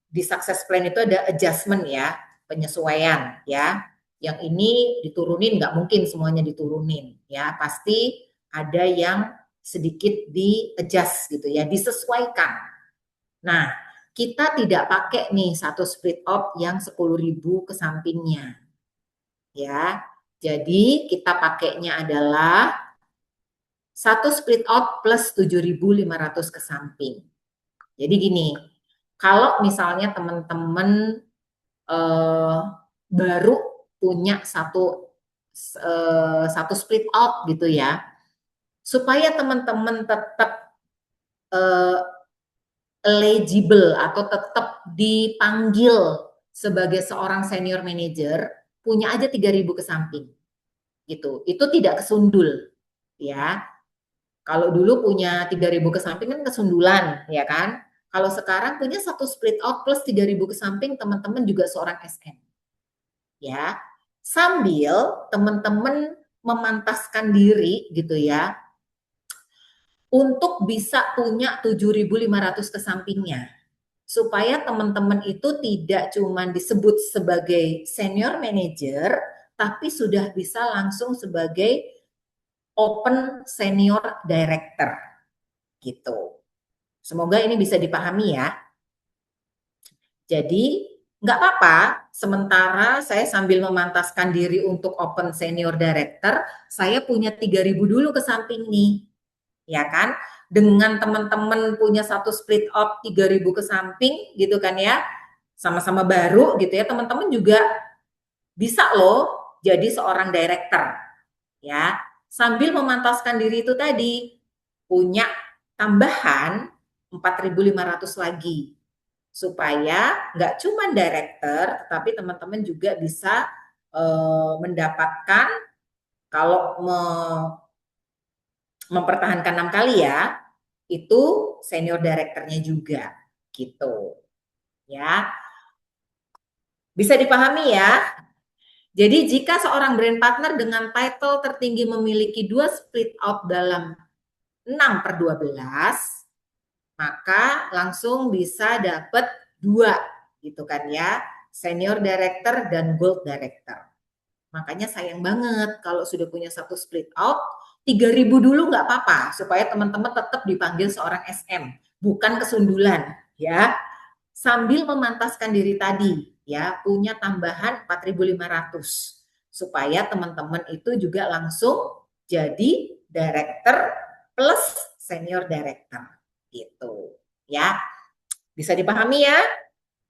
di success plan itu ada adjustment ya, penyesuaian ya. Yang ini diturunin nggak mungkin semuanya diturunin ya, pasti ada yang sedikit di adjust gitu ya, disesuaikan. Nah, kita tidak pakai nih satu split off yang 10.000 ke sampingnya. Ya. Jadi kita pakainya adalah satu split out plus 7.500 ke samping. Jadi gini, kalau misalnya teman-teman baru punya satu split out gitu ya, supaya teman-teman tetap eligible atau tetap dipanggil sebagai seorang senior manager, punya aja 3.000 ke samping gitu. Itu tidak kesundul ya. Kalau dulu punya 3.000 ke samping kan kesundulan ya kan. Kalau sekarang punya satu split out plus 3.000 ke samping, teman-teman juga seorang SM. Ya. Sambil teman-teman memantaskan diri gitu ya untuk bisa punya 7.500 ke sampingnya. Supaya teman-teman itu tidak cuma disebut sebagai senior manager, tapi sudah bisa langsung sebagai open senior director gitu. Semoga ini bisa dipahami ya. Jadi nggak apa-apa, sementara saya sambil memantaskan diri untuk open senior director, saya punya 3.000 dulu ke samping nih, ya kan? Dengan teman-teman punya satu split up 3.000 ke samping gitu kan ya, sama-sama baru gitu ya, teman-teman juga bisa loh jadi seorang director, ya. Sambil memantaskan diri itu tadi, punya tambahan 4.500 lagi supaya nggak cuma director, tapi teman-teman juga bisa mendapatkan kalau mempertahankan 6 kali ya, itu senior directornya juga gitu. Ya. Bisa dipahami ya? Jadi jika seorang brand partner dengan title tertinggi memiliki 2 split out dalam 6/12, maka langsung bisa dapat 2 gitu kan ya, senior director dan gold director. Makanya sayang banget kalau sudah punya satu split out, 3.000 dulu nggak apa-apa supaya teman-teman tetap dipanggil seorang SM, bukan kesundulan ya. Sambil memantaskan diri tadi ya, punya tambahan 4.500 supaya teman-teman itu juga langsung jadi director plus senior director gitu ya. Bisa dipahami ya?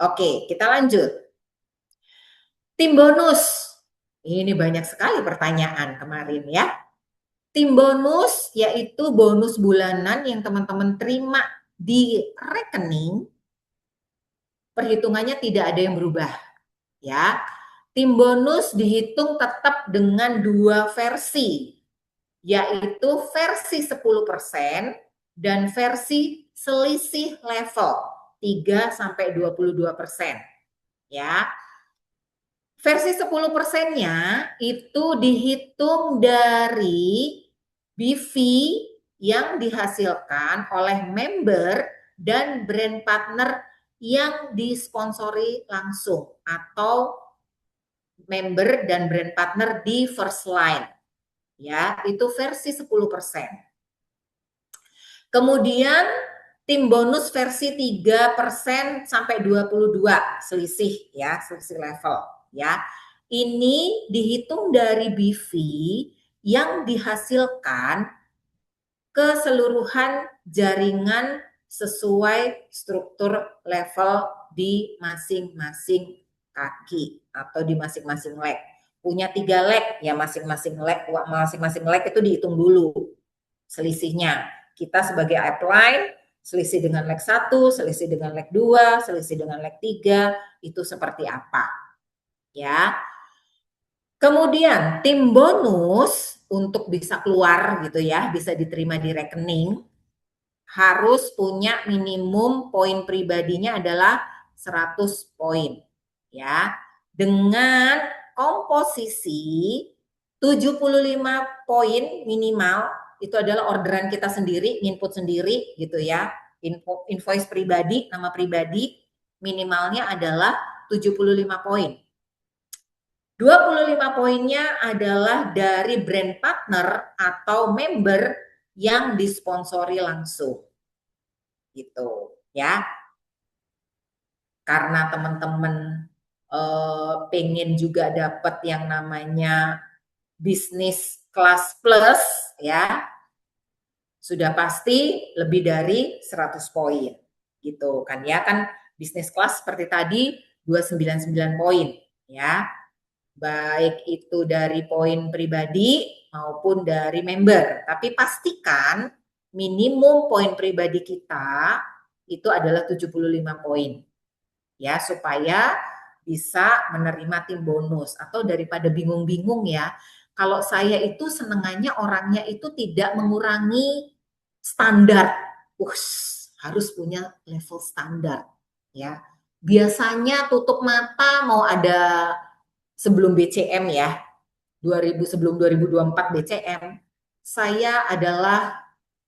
Oke, kita lanjut. Tim bonus. Ini banyak sekali pertanyaan kemarin ya. Tim bonus yaitu bonus bulanan yang teman-teman terima di rekening, perhitungannya tidak ada yang berubah ya. Tim bonus dihitung tetap dengan dua versi, yaitu versi 10% dan versi selisih level 3 sampai 22% ya. Versi 10%-nya itu dihitung dari BV yang dihasilkan oleh member dan brand partner yang disponsori langsung atau member dan brand partner di first line. Ya, itu versi 10%. Kemudian tim bonus versi 3% sampai 22 selisih ya, selisih level ya. Ini dihitung dari BV yang dihasilkan keseluruhan jaringan sesuai struktur level di masing-masing kaki atau di masing-masing leg. Punya 3 leg ya, masing-masing leg itu dihitung dulu selisihnya. Kita sebagai upline selisih dengan leg 1, selisih dengan leg 2, selisih dengan leg 3 itu seperti apa ya. Kemudian tim bonus untuk bisa keluar gitu ya, bisa diterima di rekening, harus punya minimum poin pribadinya adalah 100 poin ya. Dengan komposisi 75 poin minimal, itu adalah orderan kita sendiri, input sendiri gitu ya. Invoice pribadi, nama pribadi minimalnya adalah 75 poin. 25 poinnya adalah dari brand partner atau member yang disponsori langsung. Gitu ya. Karena teman-teman pengen juga dapat yang namanya bisnis kelas plus ya, sudah pasti lebih dari 100 poin gitu kan ya. Kan bisnis kelas seperti tadi 299 poin ya, baik itu dari poin pribadi maupun dari member. Tapi pastikan minimum poin pribadi kita itu adalah 75 poin ya, supaya bisa menerima tim bonus. Atau daripada bingung-bingung ya, kalau saya itu senengannya orangnya itu tidak mengurangi standar. Harus punya level standar ya. Biasanya tutup mata mau ada sebelum BCM ya, 2000 sebelum 2024 BCM, saya adalah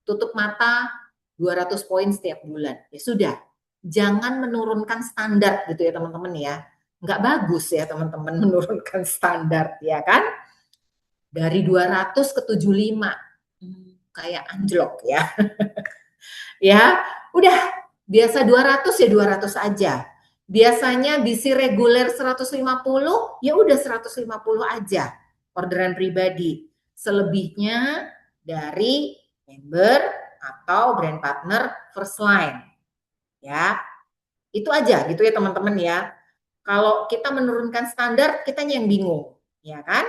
tutup mata 200 poin setiap bulan. Ya sudah, jangan menurunkan standar gitu ya teman-teman ya. Nggak bagus ya teman-teman menurunkan standar ya kan. Dari 200 ke 75. Kayak anjlok ya. Ya, udah biasa 200 ya 200 aja. Biasanya bisi reguler 150, ya udah 150 aja orderan pribadi. Selebihnya dari member atau brand partner first line. Ya. Itu aja gitu ya teman-teman ya. Kalau kita menurunkan standar, kitanya yang bingung, ya kan?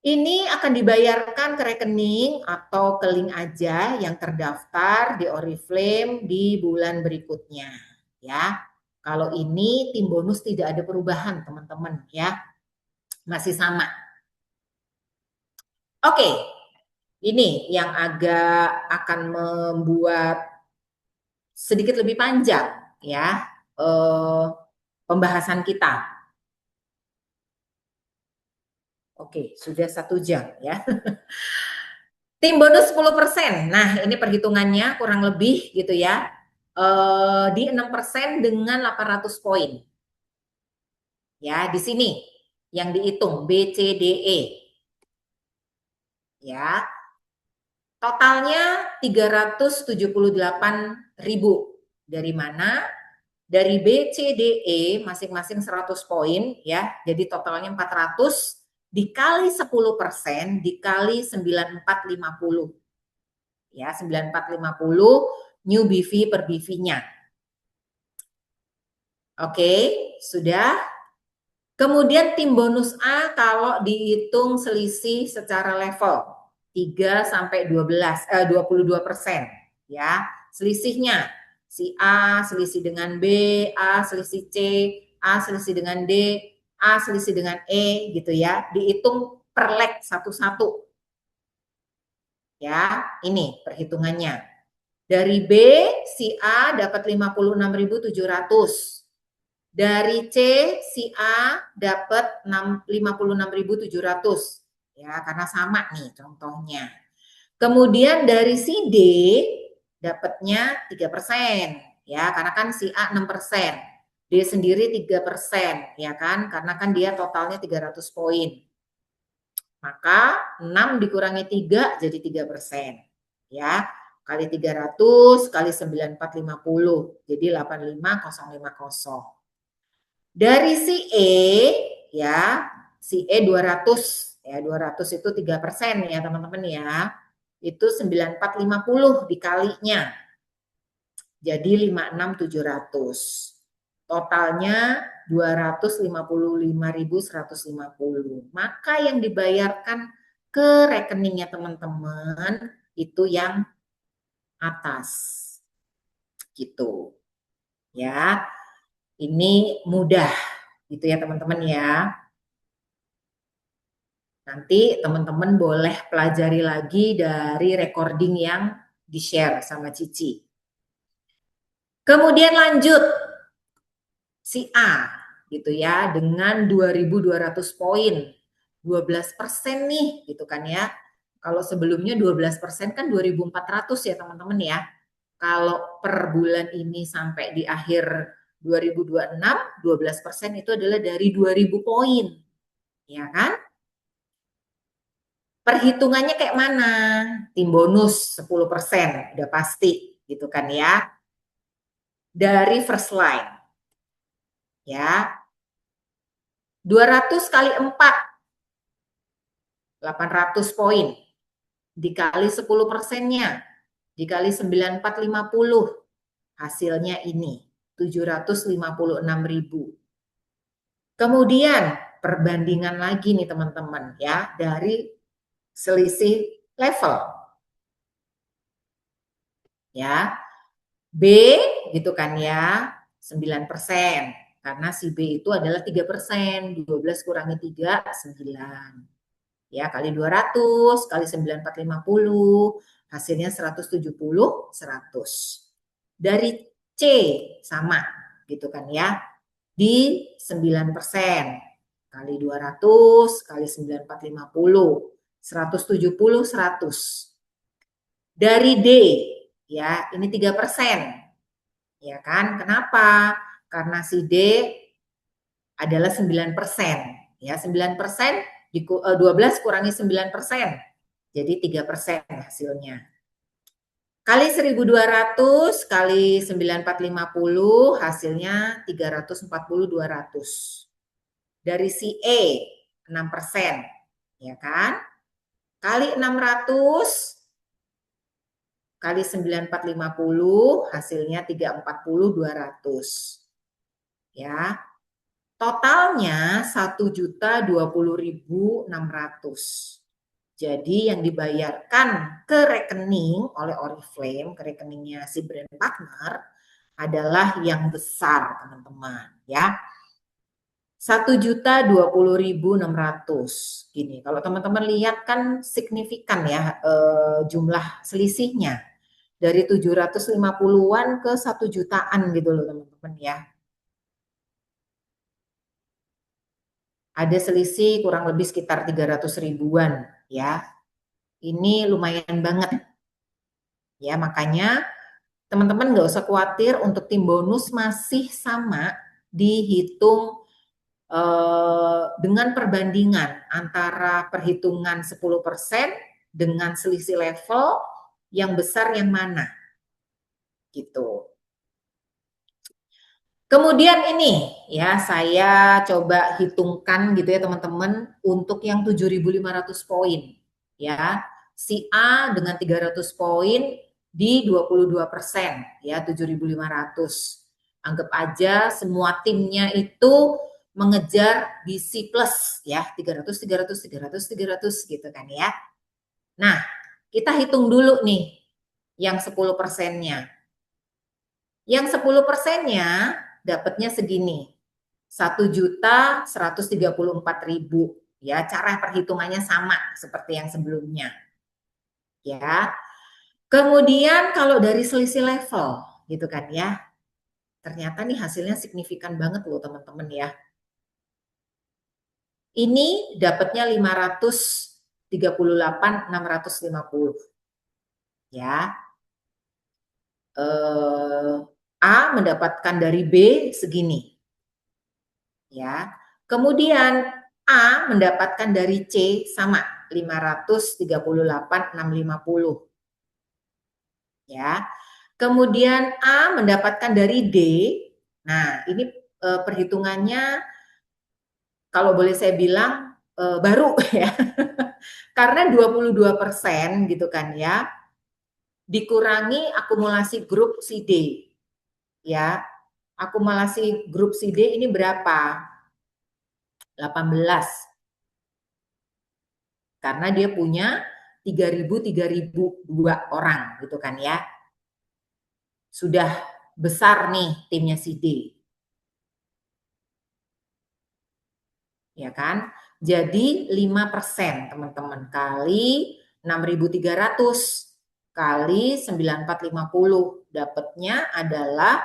Ini akan dibayarkan ke rekening atau ke link aja yang terdaftar di Oriflame di bulan berikutnya, ya. Kalau ini tim bonus tidak ada perubahan, teman-teman, ya. Masih sama. Oke. Ini yang agak akan membuat sedikit lebih panjang, ya. Pembahasan kita. Oke, sudah 1 jam ya. Tim bonus 10%. Nah, ini perhitungannya kurang lebih gitu ya. Di 6% dengan 800 poin. Ya, di sini yang dihitung BCDE. Ya. Totalnya 378.000. Dari mana? Dari BCDE masing-masing 100 poin ya. Jadi totalnya 400 dikali 10% dikali 9450. Ya, 9450 new BV per BV-nya. Oke, sudah. Kemudian tim bonus A kalau dihitung selisih secara level 3 sampai 22% ya. Selisihnya si A selisih dengan B, A selisih C, A selisih dengan D, A selisih dengan E gitu ya. Dihitung per leg satu-satu. Ya, ini perhitungannya. Dari B si A dapat 56.700. Dari C, si A dapat 56.700. Ya, karena sama nih contohnya. Kemudian dari si D dapatnya 3%. Ya, karena kan si A 6%. D sendiri 3%, ya kan? Karena kan dia totalnya 300 poin. Maka 6 dikurangi 3 jadi 3%. Ya, kali 300 kali 9450. Jadi 85050. Dari si E ya, si E 200 ya, 200 itu 3% ya teman-teman ya. Itu 9450 dikalinya. Jadi 56700. Totalnya 255.150. Maka yang dibayarkan ke rekeningnya teman-teman itu yang atas. Gitu. Ya. Ini mudah gitu ya teman-teman ya. Nanti teman-teman boleh pelajari lagi dari recording yang di-share sama Cici. Kemudian lanjut si A gitu ya dengan 2.200 poin. 12% nih gitu kan ya. Kalau sebelumnya 12% kan 2.400 ya teman-teman ya. Kalau per bulan ini sampai di akhir 2026, 12% itu adalah dari 2.000 poin. Ya kan? Perhitungannya kayak mana? Tim bonus 10%, udah pasti gitu kan ya. Dari first line. Ya. 200 kali 4, 800 poin. Dikali 10%-nya, dikali 9450. Hasilnya ini, 756.000. Kemudian perbandingan lagi nih teman-teman ya, dari selisih level. Ya. B gitu kan ya, 9%. Karena si B itu adalah 3%, 12 kurangi 3, 9. Ya, kali 200, kali 9450, hasilnya 170, 100. Dari C sama gitu kan ya, di 9%. Kali 200, kali 9450, 170, 100. Dari D, ya ini 3%. Ya kan? Kenapa? Karena si D adalah 9%. Ya, 9% 12 kurangi 9%. Jadi 3% hasilnya. Kali 1.200 kali 9450 hasilnya 340 200. Dari si E 6%, ya kan? Kali 600 kali 9450 hasilnya 340 200. Ya. Totalnya 1.020.600. Jadi yang dibayarkan ke rekening oleh Oriflame, ke rekeningnya si brand partner adalah yang besar, teman-teman, ya. 1.020.600. Gini, kalau teman-teman lihat kan signifikan ya jumlah selisihnya dari 750-an ke 1 jutaan gitu loh teman-teman ya. Ada selisih kurang lebih sekitar 300 ribuan ya. Ini lumayan banget. Ya, makanya teman-teman nggak usah khawatir untuk tim bonus masih sama dihitung dengan perbandingan antara perhitungan 10% dengan selisih level yang besar yang mana. Gitu. Kemudian ini ya saya coba hitungkan gitu ya teman-teman untuk yang 7.500 poin ya. Si A dengan 300 poin di 22%, ya 7.500. Anggap aja semua timnya itu mengejar BC plus ya, 300, 300, 300, 300 gitu kan ya. Nah, kita hitung dulu nih yang 10%-nya. Yang 10%-nya dapatnya segini. 1.134.000 ya, cara perhitungannya sama seperti yang sebelumnya. Ya. Kemudian kalau dari selisih level gitu kan ya. Ternyata nih hasilnya signifikan banget loh teman-teman ya. Ini dapatnya 538.650 ya. A mendapatkan dari B segini ya. Kemudian A mendapatkan dari C sama 538.650 ya. Kemudian A mendapatkan dari D. Nah, ini perhitungannya kalau boleh saya bilang baru ya. Karena 22% gitu kan ya. Dikurangi akumulasi grup si D. Ya. Akumulasi grup si D ini berapa? 18. Karena dia punya 3.002 orang gitu kan ya. Sudah besar nih timnya si D. Ya kan? Jadi 5% teman-teman kali 6.300 kali 9.450 dapatnya adalah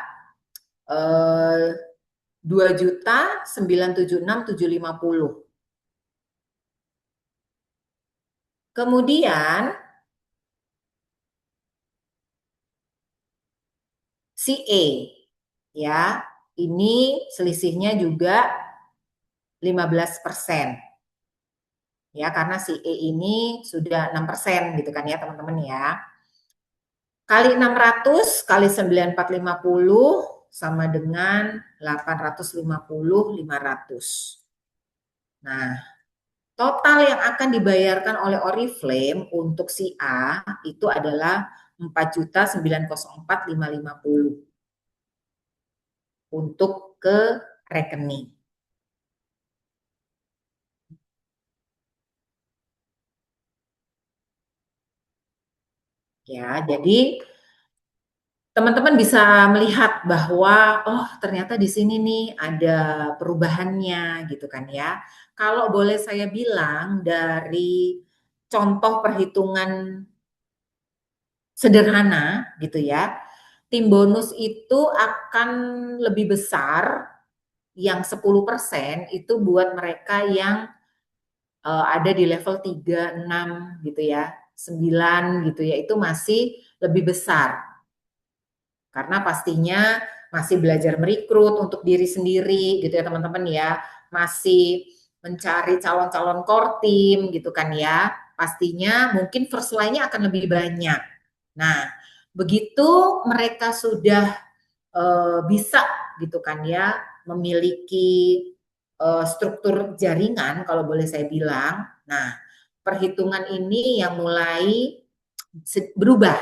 2.976.750. Kemudian si E ya, ini selisihnya juga 15%. Ya, karena si E ini sudah 6% gitu kan ya, teman-teman ya. Kali 600 kali 9.450 sama dengan 850, 500. Nah, total yang akan dibayarkan oleh Oriflame untuk si A itu adalah 4.904.550 untuk ke rekening. Ya, jadi teman-teman bisa melihat bahwa oh ternyata di sini nih ada perubahannya gitu kan ya. Kalau boleh saya bilang dari contoh perhitungan sederhana gitu ya, tim bonus itu akan lebih besar yang 10% itu buat mereka yang ada di level 3, 6 gitu ya, 9 gitu ya, itu masih lebih besar. Karena pastinya masih belajar merekrut untuk diri sendiri gitu ya teman-teman ya, masih mencari calon-calon core team gitu kan ya, pastinya mungkin first line-nya akan lebih banyak. Nah, begitu mereka sudah bisa gitu kan ya, memiliki struktur jaringan kalau boleh saya bilang, nah perhitungan ini yang mulai berubah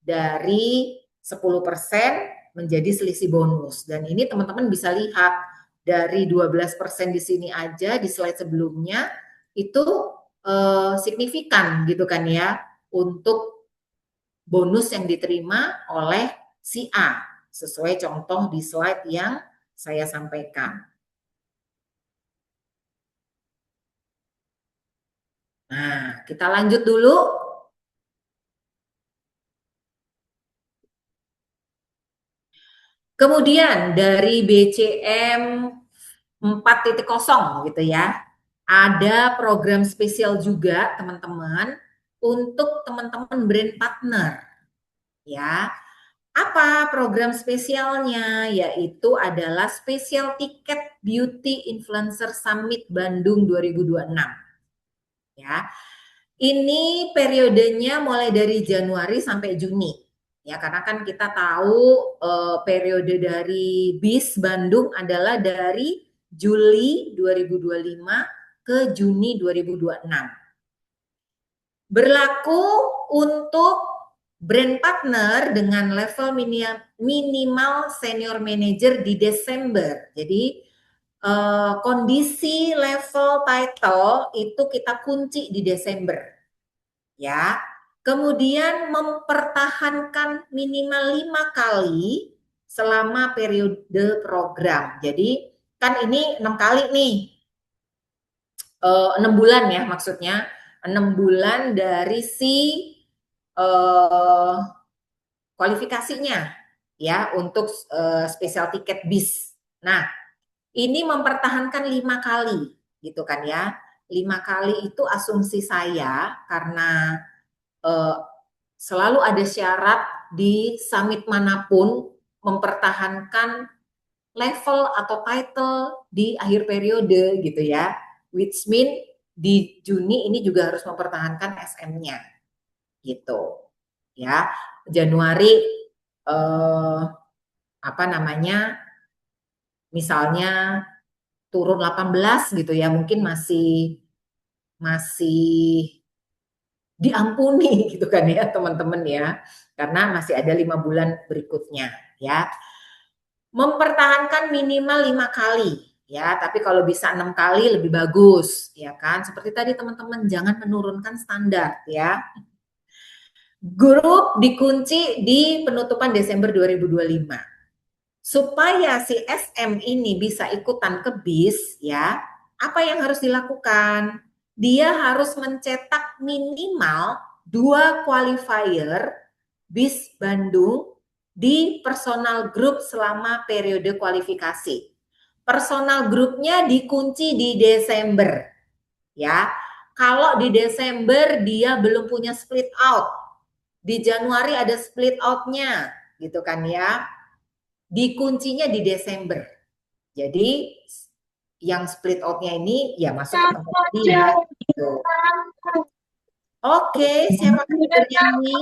dari 10% menjadi selisih bonus. Dan ini teman-teman bisa lihat dari 12% di sini aja di slide sebelumnya itu signifikan gitu kan ya untuk bonus yang diterima oleh si A sesuai contoh di slide yang saya sampaikan. Nah, kita lanjut dulu. Kemudian dari BCM 4.0 gitu ya. Ada program spesial juga teman-teman untuk teman-teman brand partner. Ya. Apa program spesialnya? Yaitu adalah spesial tiket Beauty Influencer Summit Bandung 2026. Ya. Ini periodenya mulai dari Januari sampai Juni. Ya, karena kan kita tahu periode dari BIS Bandung adalah dari Juli 2025 ke Juni 2026. Berlaku untuk brand partner dengan level minimal senior manager di Desember. Jadi kondisi level title itu kita kunci di Desember, ya. Kemudian mempertahankan minimal 5 kali selama periode program. Jadi kan ini 6 kali nih, 6 bulan ya maksudnya, 6 bulan dari si kualifikasinya ya untuk special ticket bis. Nah, ini mempertahankan 5 kali gitu kan ya. 5 kali itu asumsi saya karena selalu ada syarat di summit manapun mempertahankan level atau title di akhir periode gitu ya. Which mean di Juni ini juga harus mempertahankan SM-nya gitu. Ya, Januari apa namanya? Misalnya turun 18 gitu ya, mungkin masih diampuni gitu kan ya teman-teman ya, karena masih ada 5 bulan berikutnya ya. Mempertahankan minimal 5 kali ya, tapi kalau bisa 6 kali lebih bagus ya kan. Seperti tadi teman-teman, jangan menurunkan standar ya. Grup dikunci di penutupan Desember 2025. Supaya si SM ini bisa ikutan ke BIS ya, apa yang harus dilakukan? Dia harus mencetak minimal 2 qualifier BIS Bandung di personal group selama periode kualifikasi. Personal grupnya dikunci di Desember ya. Kalau di Desember dia belum punya split out, di Januari ada split outnya gitu kan ya, dikuncinya di Desember. Jadi yang split outnya ini ya masuk ke tempat dia gitu. Oke, siapa yang bernyanyi?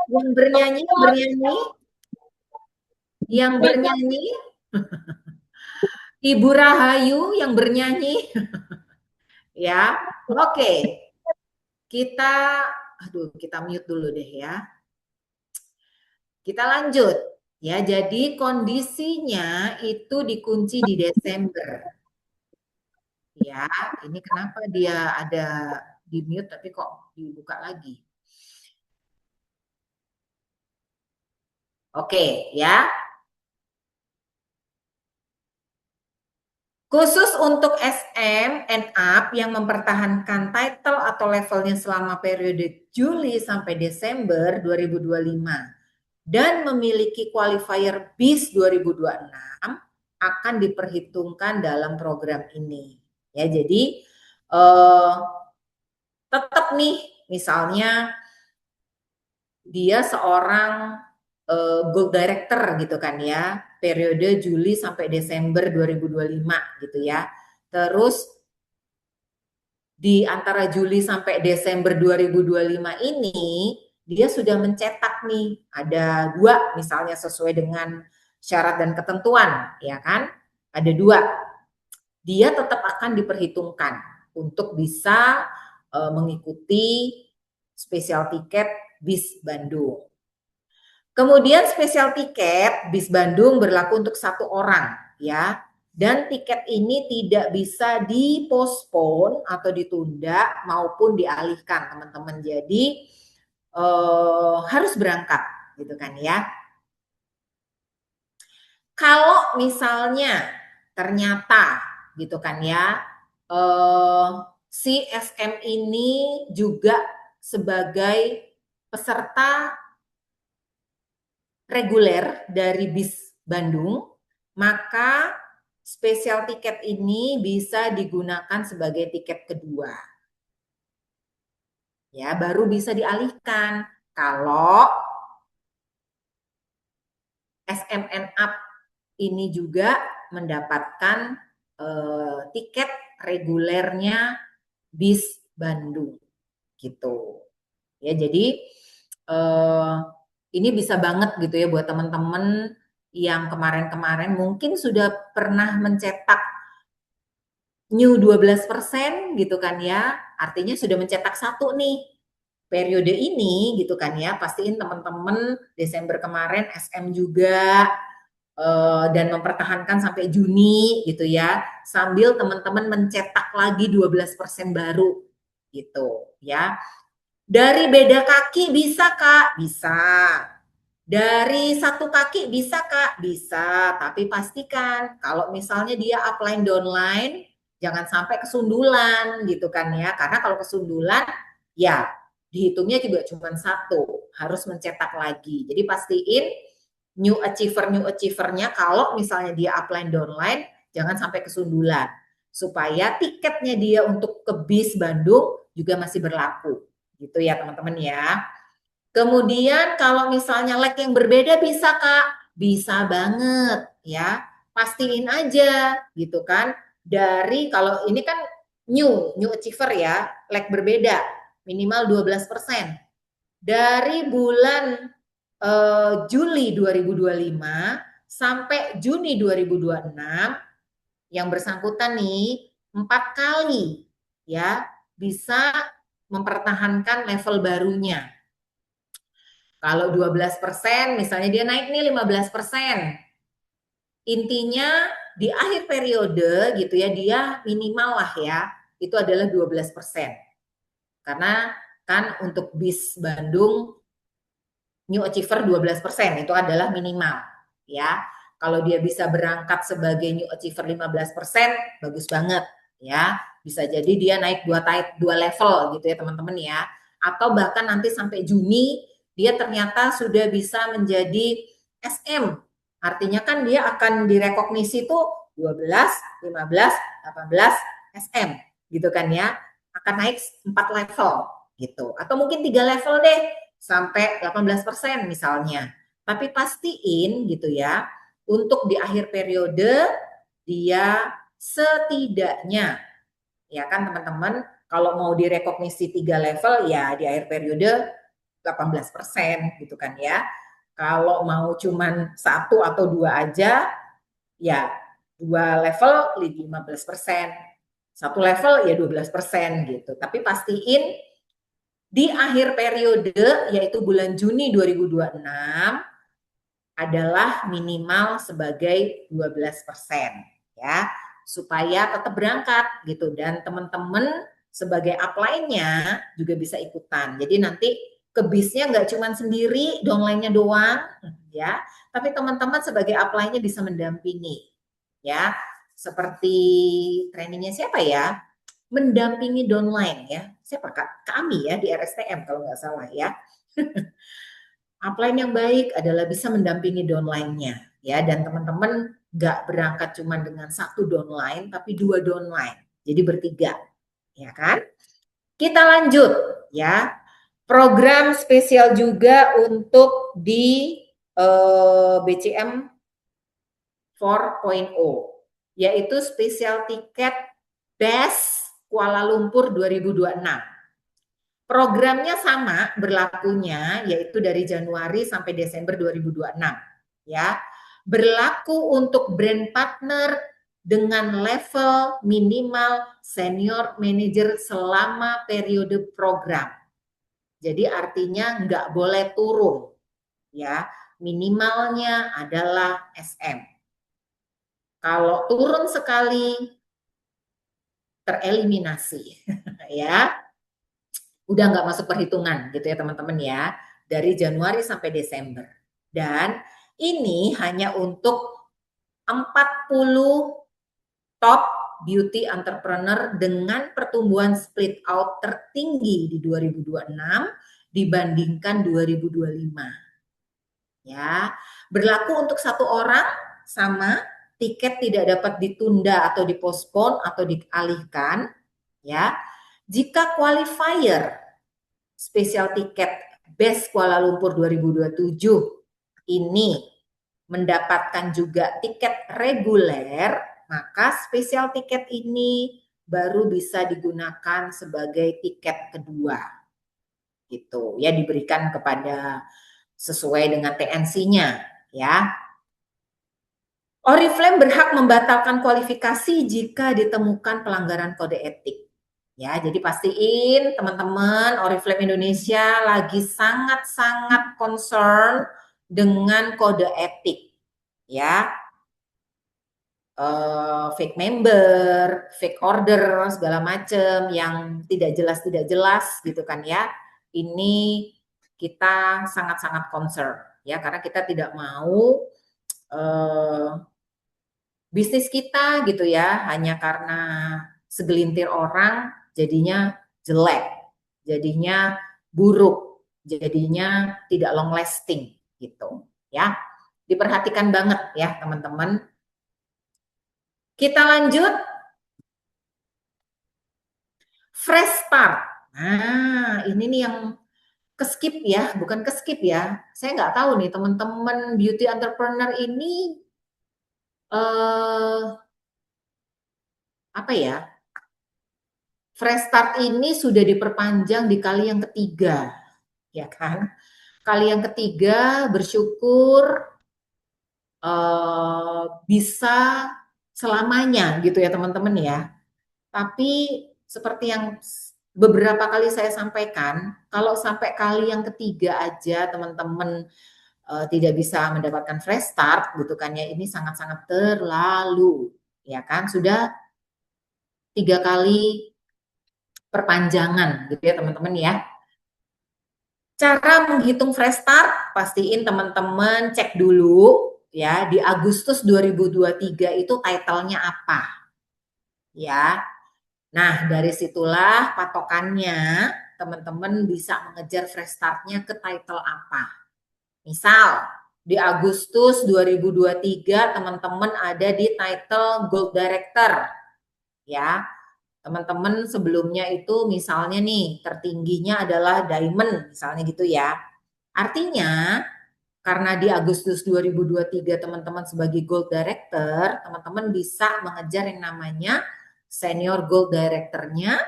Yang bernyanyi, yang bernyanyi, Ibu Rahayu yang bernyanyi, ya. Oke, kita, aduh, kita mute dulu deh ya. Kita lanjut, ya. Jadi kondisinya itu dikunci di Desember. Ya, ini kenapa dia ada di mute tapi kok dibuka lagi? Oke, ya. Khusus untuk SM and up yang mempertahankan title atau levelnya selama periode Juli sampai Desember 2025 dan memiliki qualifier BIS 2026 akan diperhitungkan dalam program ini. Ya, jadi tetap nih misalnya dia seorang gold director gitu kan ya, periode Juli sampai Desember 2025 gitu ya. Terus di antara Juli sampai Desember 2025 ini dia sudah mencetak nih ada 2 misalnya sesuai dengan syarat dan ketentuan ya kan, ada 2, dia tetap akan diperhitungkan untuk bisa mengikuti spesial tiket BIS Bandung. Kemudian spesial tiket BIS Bandung berlaku untuk 1 orang ya. Dan tiket ini tidak bisa dipospon atau ditunda maupun dialihkan teman-teman. Jadi harus berangkat gitu kan ya. Kalau misalnya ternyata gitu kan ya, si SM ini juga sebagai peserta reguler dari BIS Bandung, maka spesial tiket ini bisa digunakan sebagai tiket kedua. Ya, baru bisa dialihkan kalau SMN Up ini juga mendapatkan tiket regulernya BIS Bandung gitu. Ya, jadi ini bisa banget gitu ya buat teman-teman yang kemarin-kemarin mungkin sudah pernah mencetak new 12% gitu kan ya. Artinya sudah mencetak 1 nih periode ini gitu kan ya, pastiin teman-teman Desember kemarin SM juga dan mempertahankan sampai Juni gitu ya, sambil teman-teman mencetak lagi 12% baru gitu ya. Dari beda kaki bisa Kak? Bisa. Dari satu kaki bisa Kak? Bisa, tapi pastikan kalau misalnya dia upline downline jangan sampai kesundulan gitu kan ya. Karena kalau kesundulan ya dihitungnya juga cuma satu, harus mencetak lagi. Jadi pastiin new achievernya kalau misalnya dia upline downline jangan sampai kesundulan supaya tiketnya dia untuk ke BIS Bandung juga masih berlaku gitu ya teman-teman ya. Kemudian kalau misalnya leg yang berbeda bisa Kak, bisa banget ya. Pastiin aja gitu kan. Dari kalau ini kan new achiever ya, leg berbeda minimal 12%. Dari bulan Juli 2025 sampai Juni 2026 yang bersangkutan nih 4 kali ya bisa mempertahankan level barunya. Kalau 12%, misalnya dia naik nih 15%. Intinya di akhir periode gitu ya, dia minimal lah ya, itu adalah 12%. Karena kan untuk BIS Bandung new achiever 12%, itu adalah minimal ya. Kalau dia bisa berangkat sebagai new achiever 15%, bagus banget ya. Bisa jadi dia naik 2 level gitu ya teman-teman ya. Atau bahkan nanti sampai Juni dia ternyata sudah bisa menjadi SM. Artinya kan dia akan direkognisi tuh 12, 15, 18 SM gitu kan ya. Akan naik 4 level gitu. Atau mungkin 3 level deh sampai 18% misalnya. Tapi pastiin gitu ya, untuk di akhir periode dia setidaknya ya kan teman-teman, kalau mau direkognisi 3 level ya di akhir periode 18% gitu kan ya. Kalau mau cuman 1 atau 2 aja ya 2 level 15%. 1 level ya 12% gitu. Tapi pastiin di akhir periode yaitu bulan Juni 2026 adalah minimal sebagai 12% ya, supaya tetap berangkat gitu dan teman-teman sebagai upline-nya juga bisa ikutan. Jadi nanti ke BIS-nya nggak cuma sendiri downline-nya doang ya, tapi teman-teman sebagai upline-nya bisa mendampingi ya. Seperti trainingnya siapa ya? Mendampingi downline ya. Siapa Kak? Kami ya di RSTM kalau nggak salah ya. Upline yang baik adalah bisa mendampingi downline-nya ya dan teman-teman nggak berangkat cuma dengan satu downline tapi 2 downline. Jadi bertiga, ya kan? Kita lanjut ya. Program spesial juga untuk di BCM 4.0 yaitu spesial tiket BES Kuala Lumpur 2026. Programnya sama berlakunya yaitu dari Januari sampai Desember 2026 ya. Berlaku untuk brand partner dengan level minimal senior manager selama periode program. Jadi artinya nggak boleh turun ya. Minimalnya adalah SM. Kalau turun sekali tereliminasi ya. Udah nggak masuk perhitungan gitu ya teman-teman ya, dari Januari sampai Desember. Dan ini hanya untuk 40 top beauty entrepreneur dengan pertumbuhan split out tertinggi di 2026 dibandingkan 2025. Ya, berlaku untuk satu orang sama, tiket tidak dapat ditunda atau dipospon atau dialihkan ya. Jika qualifier spesial tiket BES Kuala Lumpur 2027 ini mendapatkan juga tiket reguler, maka spesial tiket ini baru bisa digunakan sebagai tiket kedua. Gitu ya, diberikan kepada sesuai dengan TNC-nya ya. Oriflame berhak membatalkan kualifikasi jika ditemukan pelanggaran kode etik. Ya, jadi pastiin teman-teman Oriflame Indonesia lagi sangat-sangat concern dengan kode etik, ya. Fake member, fake order, segala macam yang tidak jelas gitu kan ya. Ini kita sangat-sangat concern ya, karena kita tidak mau eh, bisnis kita gitu ya hanya karena segelintir orang jadinya jelek, jadinya buruk, jadinya tidak long lasting gitu ya. Diperhatikan banget ya teman-teman. Kita lanjut, fresh start. Nah, ini nih yang keskip ya, bukan keskip ya. Saya nggak tahu nih teman-teman beauty entrepreneur ini eh, apa ya? Fresh start ini sudah diperpanjang di kali yang ketiga, ya kan? Kali yang ketiga bersyukur bisa selamanya gitu ya teman-teman ya. Tapi seperti yang beberapa kali saya sampaikan, kalau sampai kali yang ketiga aja teman-teman tidak bisa mendapatkan fresh start gitu kan ya, ini sangat-sangat terlalu, ya kan? Sudah 3 kali perpanjangan gitu ya teman-teman ya. Cara menghitung fresh start, pastiin teman-teman cek dulu ya, di Agustus 2023 itu title-nya apa ya. Nah, dari situlah patokannya teman-teman bisa mengejar fresh start-nya ke title apa. Misal, di Agustus 2023 teman-teman ada di title Gold Director. Ya, teman-teman sebelumnya itu misalnya nih tertingginya adalah Diamond, misalnya gitu ya. Artinya, karena di Agustus 2023 teman-teman sebagai Gold Director, teman-teman bisa mengejar yang namanya Senior Gold Director-nya,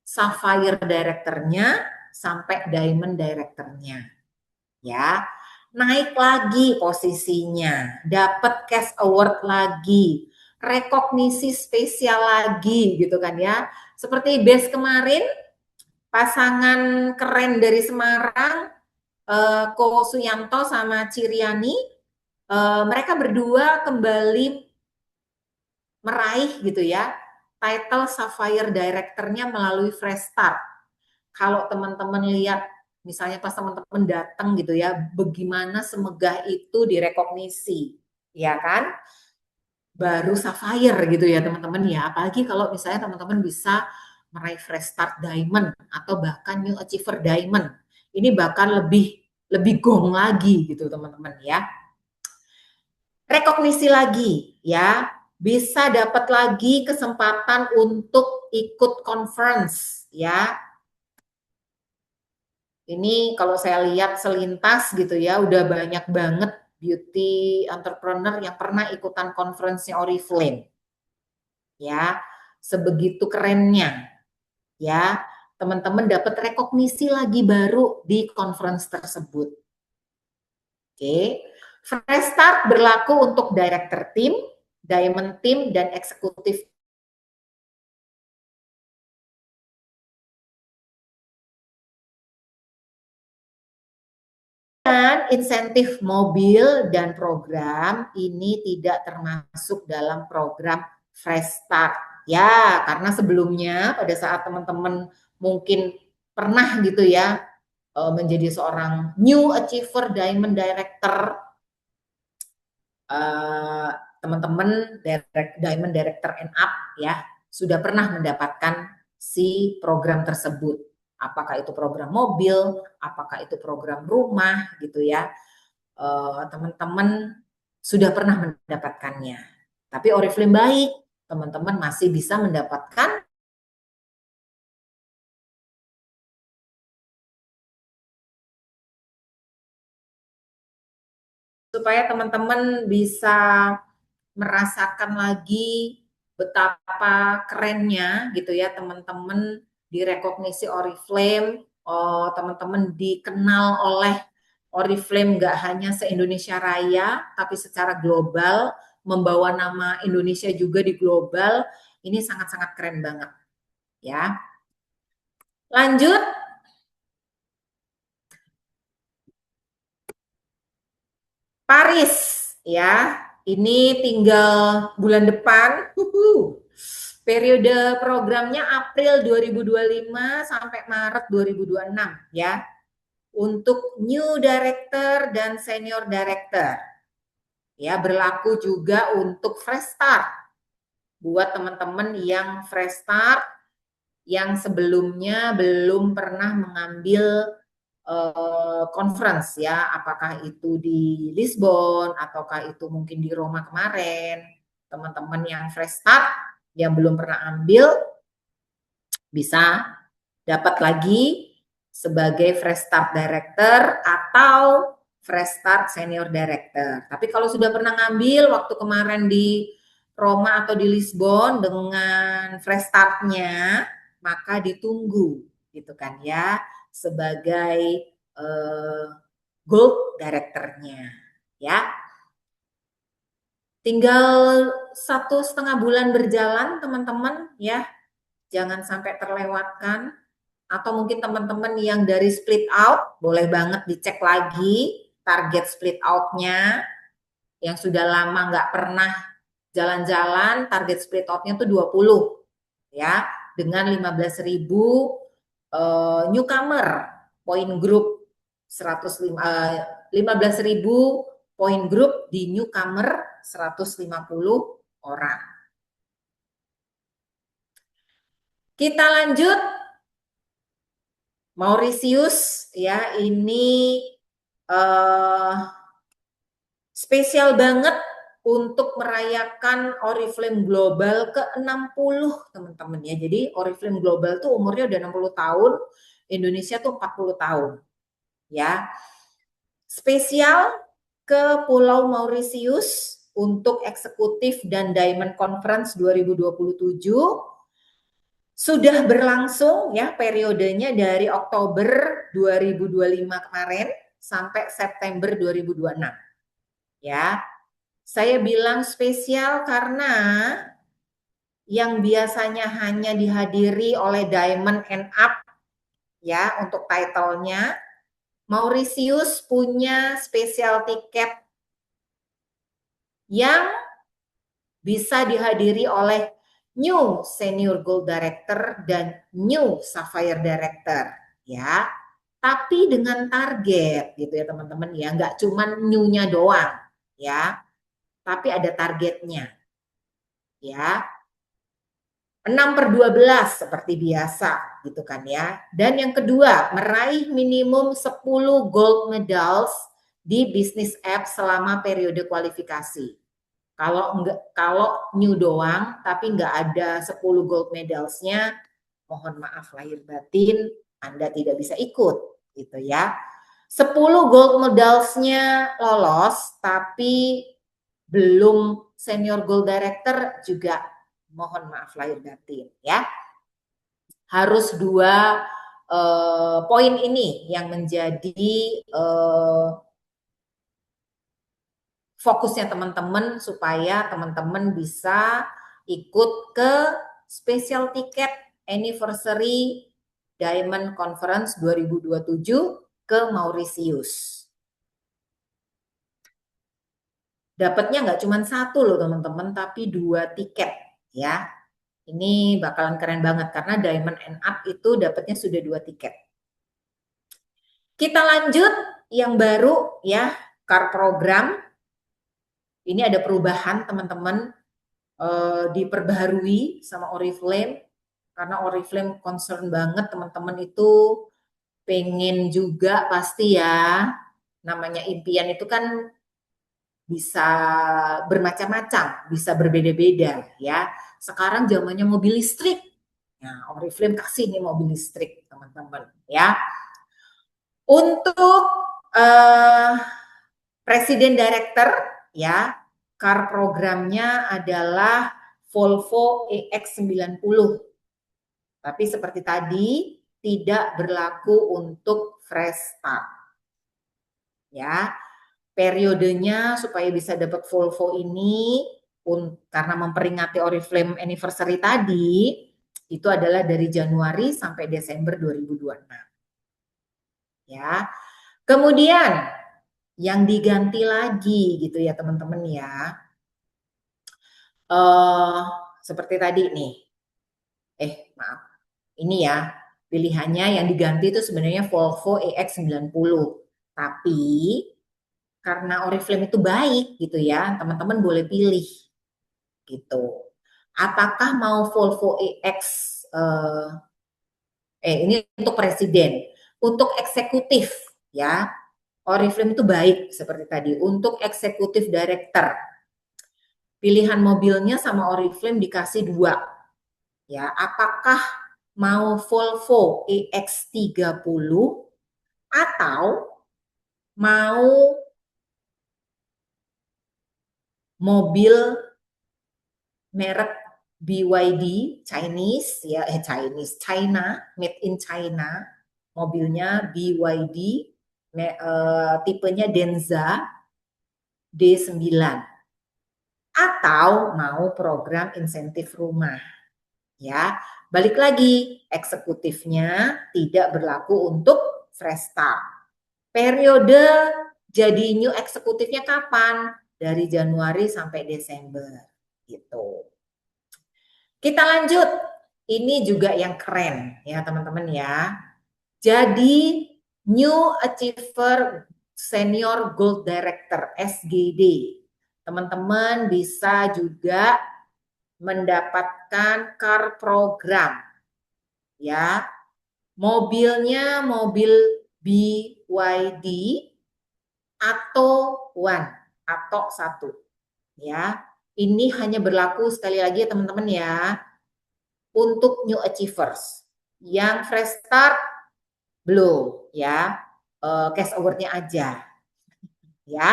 Sapphire Director-nya, sampai Diamond Director-nya. Ya, naik lagi posisinya, dapat cash award lagi, rekognisi spesial lagi gitu kan ya. Seperti base kemarin, pasangan keren dari Semarang, Ko Suyanto sama Ciriani, mereka berdua kembali meraih gitu ya title Sapphire Director-nya melalui Fresh Start. Kalau teman-teman lihat misalnya pas teman-teman datang gitu ya, bagaimana semegah itu direkognisi, ya kan? Baru Sapphire gitu ya teman-teman ya. Apalagi kalau misalnya teman-teman bisa meraih Fresh Start Diamond atau bahkan New Achiever Diamond. Ini bahkan lebih lebih gong lagi gitu teman-teman ya. Rekognisi lagi ya, bisa dapat lagi kesempatan untuk ikut conference ya. Ini kalau saya lihat selintas gitu ya, udah banyak banget beauty entrepreneur yang pernah ikutan conference-nya Oriflame. Ya, sebegitu kerennya ya. Teman-teman dapat rekognisi lagi baru di conference tersebut. Oke. Fresh Start berlaku untuk director team, diamond team, dan eksekutif. Dan insentif mobil dan program ini tidak termasuk dalam program Fresh Start. Ya, karena sebelumnya pada saat teman-teman mungkin pernah gitu ya menjadi seorang New Achiever Diamond Director, teman-teman Diamond Director and Up ya sudah pernah mendapatkan si program tersebut. Apakah itu program mobil, apakah itu program rumah gitu ya. Teman-teman sudah pernah mendapatkannya. Tapi Oriflame baik, teman-teman masih bisa mendapatkan supaya teman-teman bisa merasakan lagi betapa kerennya gitu ya teman-teman direkognisi Oriflame, teman-teman dikenal oleh Oriflame nggak hanya se-Indonesia Raya, tapi secara global, membawa nama Indonesia juga di global, ini sangat-sangat keren banget. ya. Lanjut, Paris, ya. Ini tinggal bulan depan. Periode programnya April 2025 sampai Maret 2026, ya. Untuk new director dan senior director. Ya, berlaku juga untuk fresh start. Buat teman-teman yang fresh start yang sebelumnya belum pernah mengambil conference, ya, apakah itu di Lisbon ataukah itu mungkin di Roma kemarin. Teman-teman yang fresh start yang belum pernah ambil bisa dapat lagi sebagai fresh start director atau fresh start senior director. Tapi kalau sudah pernah ngambil waktu kemarin di Roma atau di Lisbon dengan fresh startnya, maka ditunggu gitu kan ya sebagai gold directornya, ya. Tinggal 1,5 bulan berjalan teman-teman, ya, jangan sampai terlewatkan. Atau mungkin teman-teman yang dari split out, boleh banget dicek lagi target split outnya. Yang sudah lama nggak pernah jalan-jalan, target split outnya tuh 20, ya, dengan 15.000 newcomer point group 15.000 point group di newcomer 150 orang. Kita lanjut, Mauritius, ya, ini spesial banget untuk merayakan Oriflame Global ke-60, teman-teman ya. Jadi Oriflame Global tuh umurnya udah 60 tahun, Indonesia tuh 40 tahun. Ya. Spesial ke Pulau Mauritius untuk eksekutif dan Diamond Conference 2027 sudah berlangsung, ya, periodenya dari Oktober 2025 kemarin sampai September 2026. Ya. Saya bilang spesial karena yang biasanya hanya dihadiri oleh Diamond and Up, ya, untuk title-nya, Mauritius punya spesial tiket yang bisa dihadiri oleh new senior gold director dan new sapphire director, ya. Tapi dengan target gitu ya teman-teman ya, nggak cuman new-nya doang, ya. Tapi ada targetnya, ya. 6/12 seperti biasa gitu kan ya. Dan yang kedua, meraih minimum 10 gold medals di bisnis app selama periode kualifikasi. Kalau new doang tapi nggak ada 10 gold medalsnya, mohon maaf lahir batin Anda tidak bisa ikut gitu ya. 10 gold medalsnya lolos tapi belum senior gold director juga mohon maaf lahir batin ya. Harus dua poin ini yang menjadi fokusnya teman-teman supaya teman-teman bisa ikut ke special ticket anniversary Diamond Conference 2027 ke Mauritius. Dapatnya nggak cuma satu loh teman-teman, tapi 2 tiket ya. Ini bakalan keren banget karena Diamond and Up itu dapatnya sudah 2 tiket. Kita lanjut yang baru ya, car program. Ini ada perubahan teman-teman, diperbaharui sama Oriflame karena Oriflame concern banget teman-teman itu pengen juga pasti ya, namanya impian itu kan bisa bermacam-macam, bisa berbeda-beda ya. Sekarang zamannya mobil listrik. Nah, Oriflame kasih nih mobil listrik teman-teman ya. Untuk presiden director ya, car programnya adalah Volvo EX90. Tapi seperti tadi tidak berlaku untuk fresh start. Ya. Periodenya supaya bisa dapat Volvo ini karena memperingati Oriflame anniversary tadi, Itu adalah dari Januari sampai Desember 2026. Ya. Kemudian yang diganti lagi gitu ya teman-teman ya. Seperti tadi nih. Maaf. Ini ya, pilihannya yang diganti itu sebenarnya Volvo EX90. Tapi karena Oriflame itu baik gitu ya, teman-teman boleh pilih gitu. Apakah mau Volvo EX ini untuk presiden, untuk eksekutif ya. Oriflame itu baik seperti tadi untuk eksekutif director. Pilihan mobilnya sama Oriflame dikasih 2 ya. Apakah mau Volvo EX30 atau mau mobil merek BYD Chinese ya China, made in China, mobilnya BYD, tipenya Denza D9, atau mau program insentif rumah ya. Balik lagi, eksekutifnya tidak berlaku untuk fresh start. Periode jadi new eksekutifnya kapan? Dari Januari sampai Desember gitu. Kita lanjut. Ini juga yang keren ya teman-teman ya. Jadi New Achiever Senior Gold Director SGD. Teman-teman bisa juga mendapatkan car program ya. Mobilnya mobil BYD atau One atau satu ya. Ini hanya berlaku sekali lagi ya teman-teman ya untuk new achievers. Yang fresh start belum ya, cash award-nya aja ya.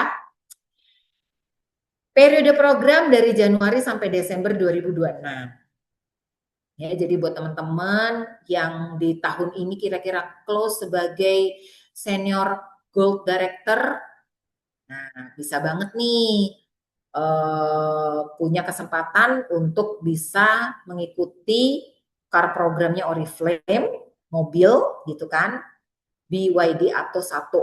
Periode program dari Januari sampai Desember 2026. Ya, jadi buat teman-teman yang di tahun ini kira-kira close sebagai senior gold director, nah bisa banget nih punya kesempatan untuk bisa mengikuti car programnya Oriflame, mobil gitu kan, BYD atau satu.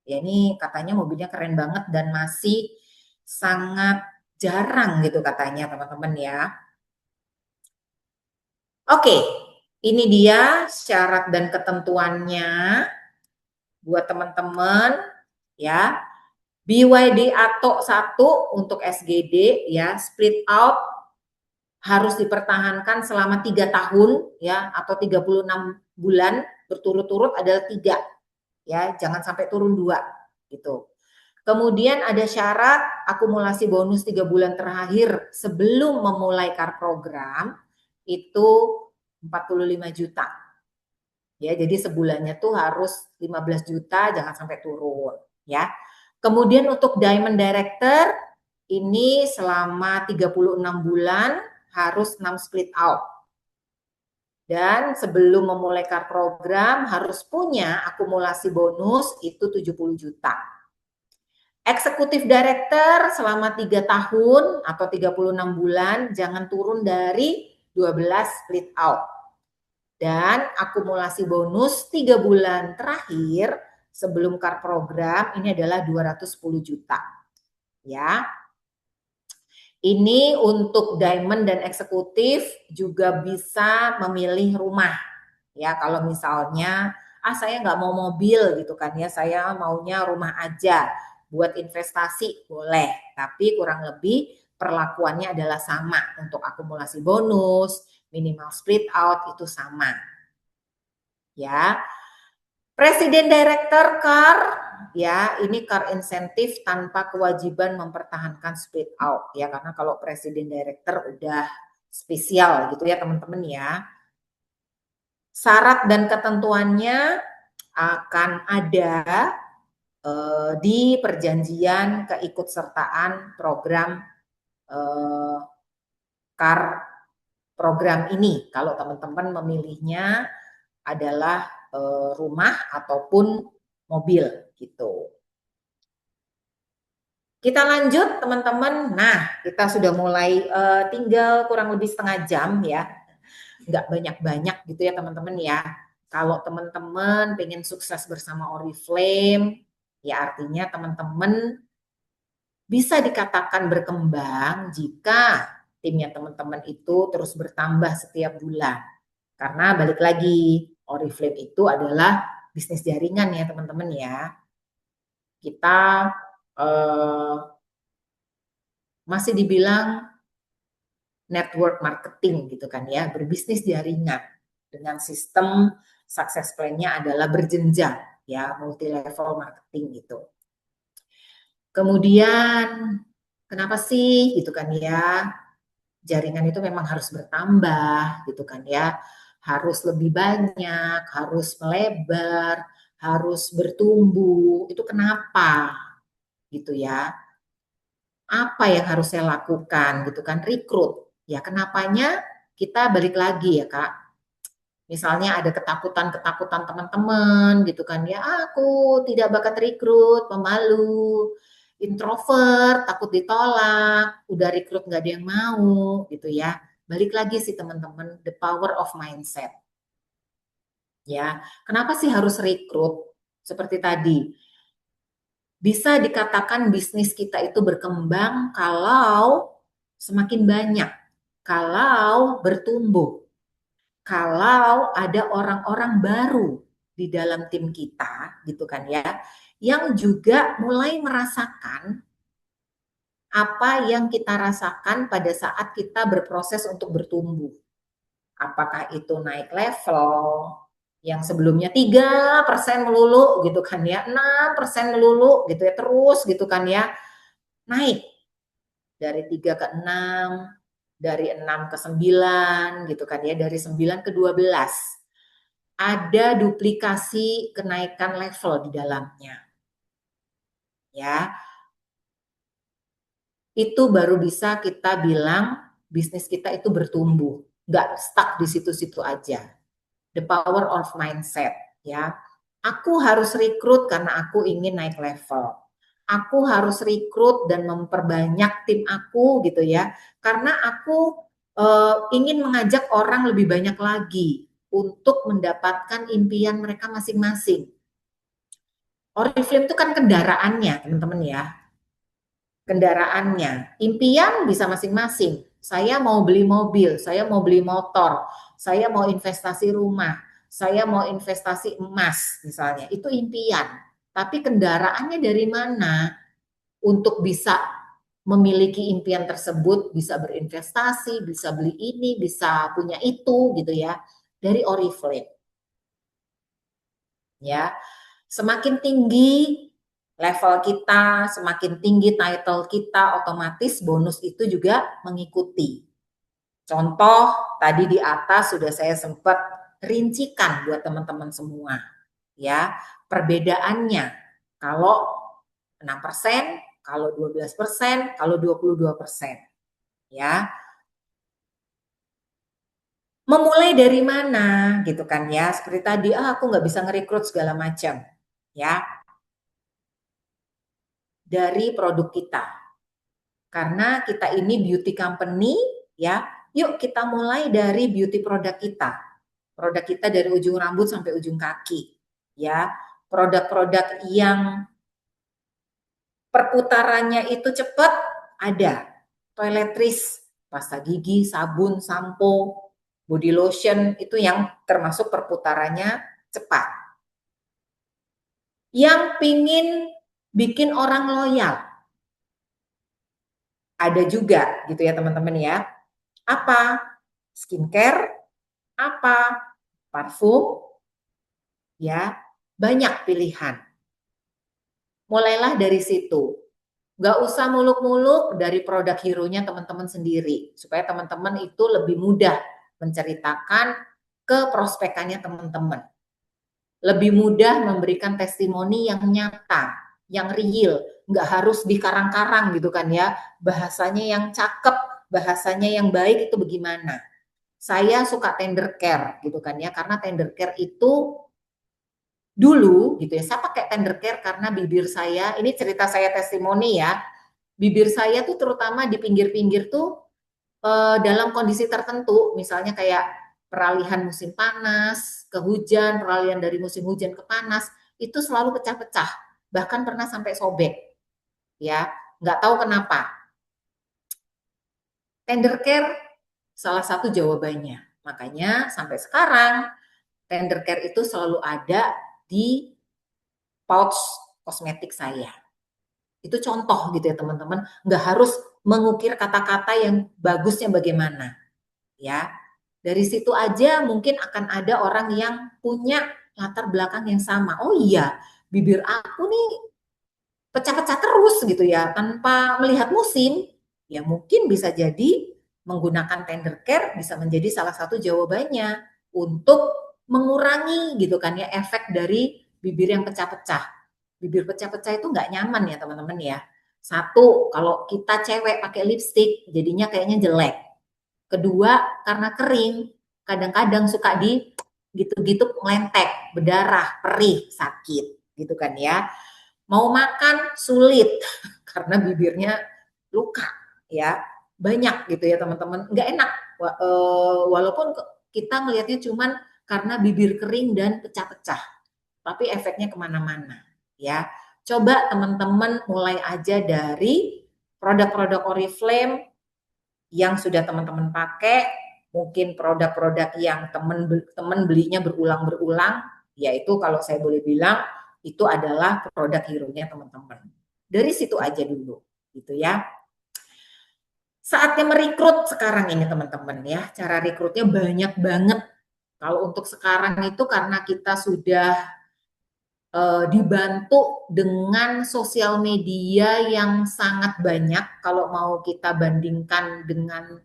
Ya ini katanya mobilnya keren banget dan masih sangat jarang gitu katanya teman-teman ya. Oke, ini dia syarat dan ketentuannya buat teman-teman ya. BYD atau satu untuk SGD ya, split out harus dipertahankan selama 3 tahun ya atau 36 bulan berturut-turut adalah 3 ya, jangan sampai turun 2 gitu. Kemudian ada syarat akumulasi bonus 3 bulan terakhir sebelum memulai car program itu 45 juta. Ya, jadi sebulannya tuh harus 15 juta, jangan sampai turun ya. Kemudian untuk Diamond Director ini selama 36 bulan harus 6 split out. Dan sebelum memulai car program harus punya akumulasi bonus itu 70 juta. Eksekutif Director selama 3 tahun atau 36 bulan jangan turun dari 12 split out. Dan akumulasi bonus 3 bulan terakhir sebelum car program ini adalah 210 juta. Ya. Ini untuk diamond dan eksekutif juga bisa memilih rumah. Ya, kalau misalnya saya nggak mau mobil gitu kan ya, saya maunya rumah aja. Buat investasi boleh, tapi kurang lebih perlakuannya adalah sama untuk akumulasi bonus, minimal split out itu sama. Ya. Presiden Director Car ya, ini car insentif tanpa kewajiban mempertahankan split out ya, karena kalau Presiden Director udah spesial gitu ya teman-teman ya. Syarat dan ketentuannya akan ada di perjanjian keikutsertaan program car program ini. Kalau teman-teman memilihnya adalah rumah ataupun mobil gitu. Kita lanjut teman-teman. Nah, kita sudah mulai tinggal kurang lebih setengah jam ya. nggak banyak-banyak gitu ya teman-teman ya. Kalau teman-teman pengen sukses bersama Oriflame, ya artinya teman-teman bisa dikatakan berkembang jika timnya teman-teman itu terus bertambah setiap bulan. Karena balik lagi, Oriflame itu adalah bisnis jaringan ya teman-teman ya. Kita eh, masih dibilang network marketing gitu kan ya, berbisnis jaringan dengan sistem success plan-nya adalah berjenjang ya, multi level marketing gitu. Kemudian kenapa sih gitu kan ya, jaringan itu memang harus bertambah gitu kan ya, harus lebih banyak, harus melebar, harus bertumbuh. Itu kenapa gitu ya? Apa yang harus saya lakukan gitu kan? Rekrut. Ya kenapanya kita balik lagi ya Kak. Misalnya ada ketakutan-ketakutan teman-teman gitu kan ya, aku tidak bakat rekrut, pemalu, introvert, takut ditolak, udah rekrut nggak ada yang mau gitu ya. Balik lagi sih teman-teman, the power of mindset ya. Kenapa sih harus rekrut? Seperti tadi, bisa dikatakan bisnis kita itu berkembang kalau semakin banyak, kalau bertumbuh, kalau ada orang-orang baru di dalam tim kita, gitu kan ya, yang juga mulai merasakan apa yang kita rasakan pada saat kita berproses untuk bertumbuh. Apakah itu naik level yang sebelumnya 3% melulu gitu kan ya, 6% melulu gitu ya, terus gitu kan ya, naik dari 3 ke 6, dari 6 ke 9 gitu kan ya, dari 9 ke 12. Ada duplikasi kenaikan level di dalamnya. Ya, itu baru bisa kita bilang bisnis kita itu bertumbuh, nggak stuck di situ-situ aja. The power of mindset, ya. Aku harus rekrut karena aku ingin naik level. Aku harus rekrut dan memperbanyak tim aku gitu ya, karena aku ingin mengajak orang lebih banyak lagi untuk mendapatkan impian mereka masing-masing. Oriflame itu kan kendaraannya, teman-teman ya. Kendaraannya. Impian bisa masing-masing. Saya mau beli mobil, saya mau beli motor, saya mau investasi rumah, saya mau investasi emas misalnya. Itu impian. Tapi kendaraannya dari mana untuk bisa memiliki impian tersebut, bisa berinvestasi, bisa beli ini, bisa punya itu gitu ya. Dari Oriflame. Ya. Semakin tinggi level kita, semakin tinggi title kita, otomatis bonus itu juga mengikuti. Contoh tadi di atas sudah saya sempat rincikan buat teman-teman semua. Ya, perbedaannya kalau 6%, kalau 12%, kalau 22%. Ya. Memulai dari mana gitu kan ya? Seperti tadi, aku nggak bisa ngerekrut segala macam. Ya, dari produk kita. Karena kita ini beauty company, ya. Yuk kita mulai dari beauty produk kita. Produk kita dari ujung rambut sampai ujung kaki, ya. Produk-produk yang perputarannya itu cepat ada. Toiletries, pasta gigi, sabun, sampo, body lotion itu yang termasuk perputarannya cepat. Yang pingin bikin orang loyal, ada juga gitu ya teman-teman ya. Apa? Skincare, apa? Parfum, ya. Banyak pilihan. Mulailah dari situ. Nggak usah muluk-muluk dari produk hero-nya teman-teman sendiri. Supaya teman-teman itu lebih mudah menceritakan ke prospekannya teman-teman. Lebih mudah memberikan testimoni yang nyata, yang real. Nggak harus dikarang-karang gitu kan ya. Bahasanya yang cakep, bahasanya yang baik itu bagaimana. Saya suka tender care gitu kan ya, karena tender care itu dulu gitu ya, saya pakai tender care karena bibir saya, ini cerita saya testimoni ya, bibir saya tuh terutama di pinggir-pinggir tuh dalam kondisi tertentu, misalnya kayak peralihan musim panas ke hujan, peralihan dari musim hujan ke panas, itu selalu pecah-pecah. Bahkan pernah sampai sobek, ya. Nggak tahu kenapa. Tender care salah satu jawabannya. Makanya sampai sekarang tender care itu selalu ada di pouch kosmetik saya. Itu contoh gitu ya teman-teman. Nggak harus mengukir kata-kata yang bagusnya bagaimana. Ya, dari situ aja mungkin akan ada orang yang punya latar belakang yang sama. Oh iya, bibir aku nih pecah-pecah terus gitu ya, tanpa melihat musim. Ya mungkin bisa jadi menggunakan tender care bisa menjadi salah satu jawabannya untuk mengurangi gitu kan ya efek dari bibir yang pecah-pecah. Bibir pecah-pecah itu nggak nyaman ya teman-teman ya. Satu, kalau kita cewek pakai lipstick jadinya kayaknya jelek. Kedua, karena kering, kadang-kadang suka di gitu-gitu melentek, berdarah, perih, sakit, gitu kan ya. Mau makan sulit karena bibirnya luka, ya. Banyak gitu ya teman-teman, nggak enak. Walaupun kita melihatnya cuman karena bibir kering dan pecah-pecah, tapi efeknya kemana-mana, ya. Coba teman-teman mulai aja dari produk-produk Oriflame yang sudah teman-teman pakai, mungkin produk-produk yang teman belinya berulang-berulang, yaitu kalau saya boleh bilang itu adalah produk hero-nya teman-teman. Dari situ aja dulu, gitu ya. Saatnya merekrut sekarang ini teman-teman ya. Cara rekrutnya banyak banget. Kalau untuk sekarang itu karena kita sudah dibantu dengan sosial media yang sangat banyak kalau mau kita bandingkan dengan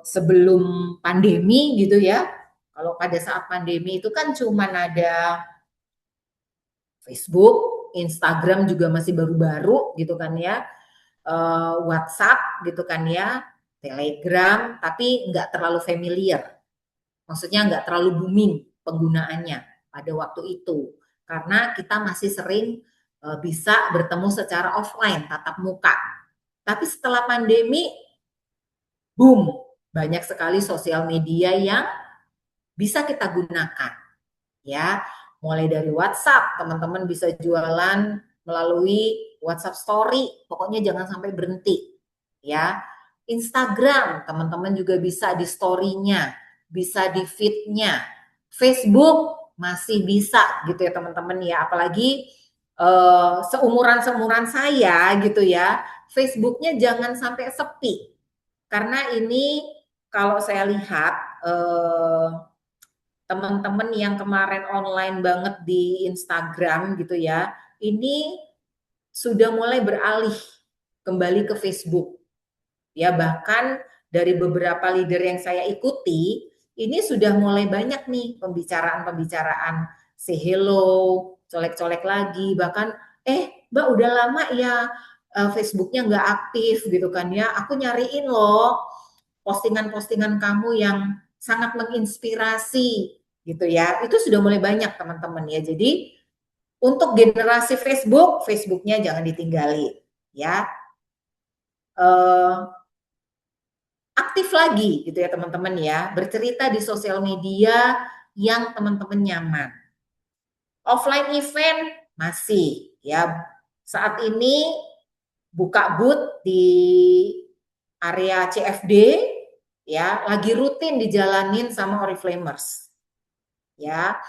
sebelum pandemi gitu ya. Kalau pada saat pandemi itu kan cuma ada Facebook, Instagram juga masih baru-baru gitu kan ya, WhatsApp gitu kan ya, Telegram, tapi nggak terlalu familiar. Maksudnya nggak terlalu booming penggunaannya pada waktu itu. Karena kita masih sering bisa bertemu secara offline, tatap muka. Tapi setelah pandemi, boom, banyak sekali sosial media yang bisa kita gunakan. Ya, mulai dari WhatsApp, teman-teman bisa jualan melalui WhatsApp Story, pokoknya jangan sampai berhenti. Ya, Instagram, teman-teman juga bisa di story-nya, bisa di feed-nya. Facebook masih bisa gitu ya teman-teman ya, apalagi seumuran-seumuran saya gitu ya, Facebook-nya jangan sampai sepi. Karena ini kalau saya lihat teman-teman yang kemarin online banget di Instagram gitu ya, ini sudah mulai beralih kembali ke Facebook. Ya, bahkan dari beberapa leader yang saya ikuti, ini sudah mulai banyak nih pembicaraan-pembicaraan say hello, colek-colek lagi, bahkan Mbak udah lama ya Facebooknya nggak aktif gitu kan ya, aku nyariin loh postingan-postingan kamu yang sangat menginspirasi gitu ya. Itu sudah mulai banyak teman-teman ya. Jadi untuk generasi Facebook, Facebooknya jangan ditinggali ya. Aktif lagi gitu ya teman-teman ya. Bercerita di sosial media yang teman-teman nyaman. Offline event masih ya. Saat ini buka booth di area CFD ya, lagi rutin dijalanin sama Oriflamers. Ya,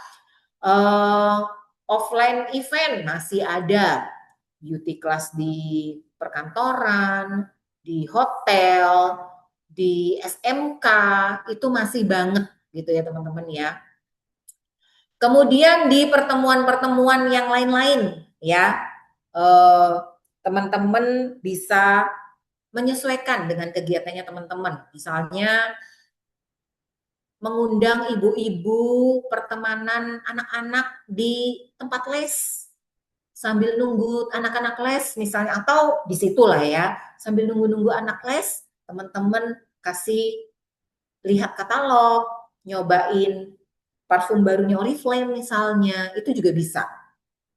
offline event masih ada, beauty class di perkantoran, di hotel, di SMK, itu masih banget gitu ya teman-teman ya. Kemudian di pertemuan-pertemuan yang lain-lain ya, teman-teman bisa menyesuaikan dengan kegiatannya teman-teman. Misalnya mengundang ibu-ibu pertemanan anak-anak di tempat les sambil nunggu anak-anak les misalnya, atau di situlah ya sambil nunggu-nunggu anak les, teman-teman kasih lihat katalog, nyobain parfum barunya Oriflame misalnya, itu juga bisa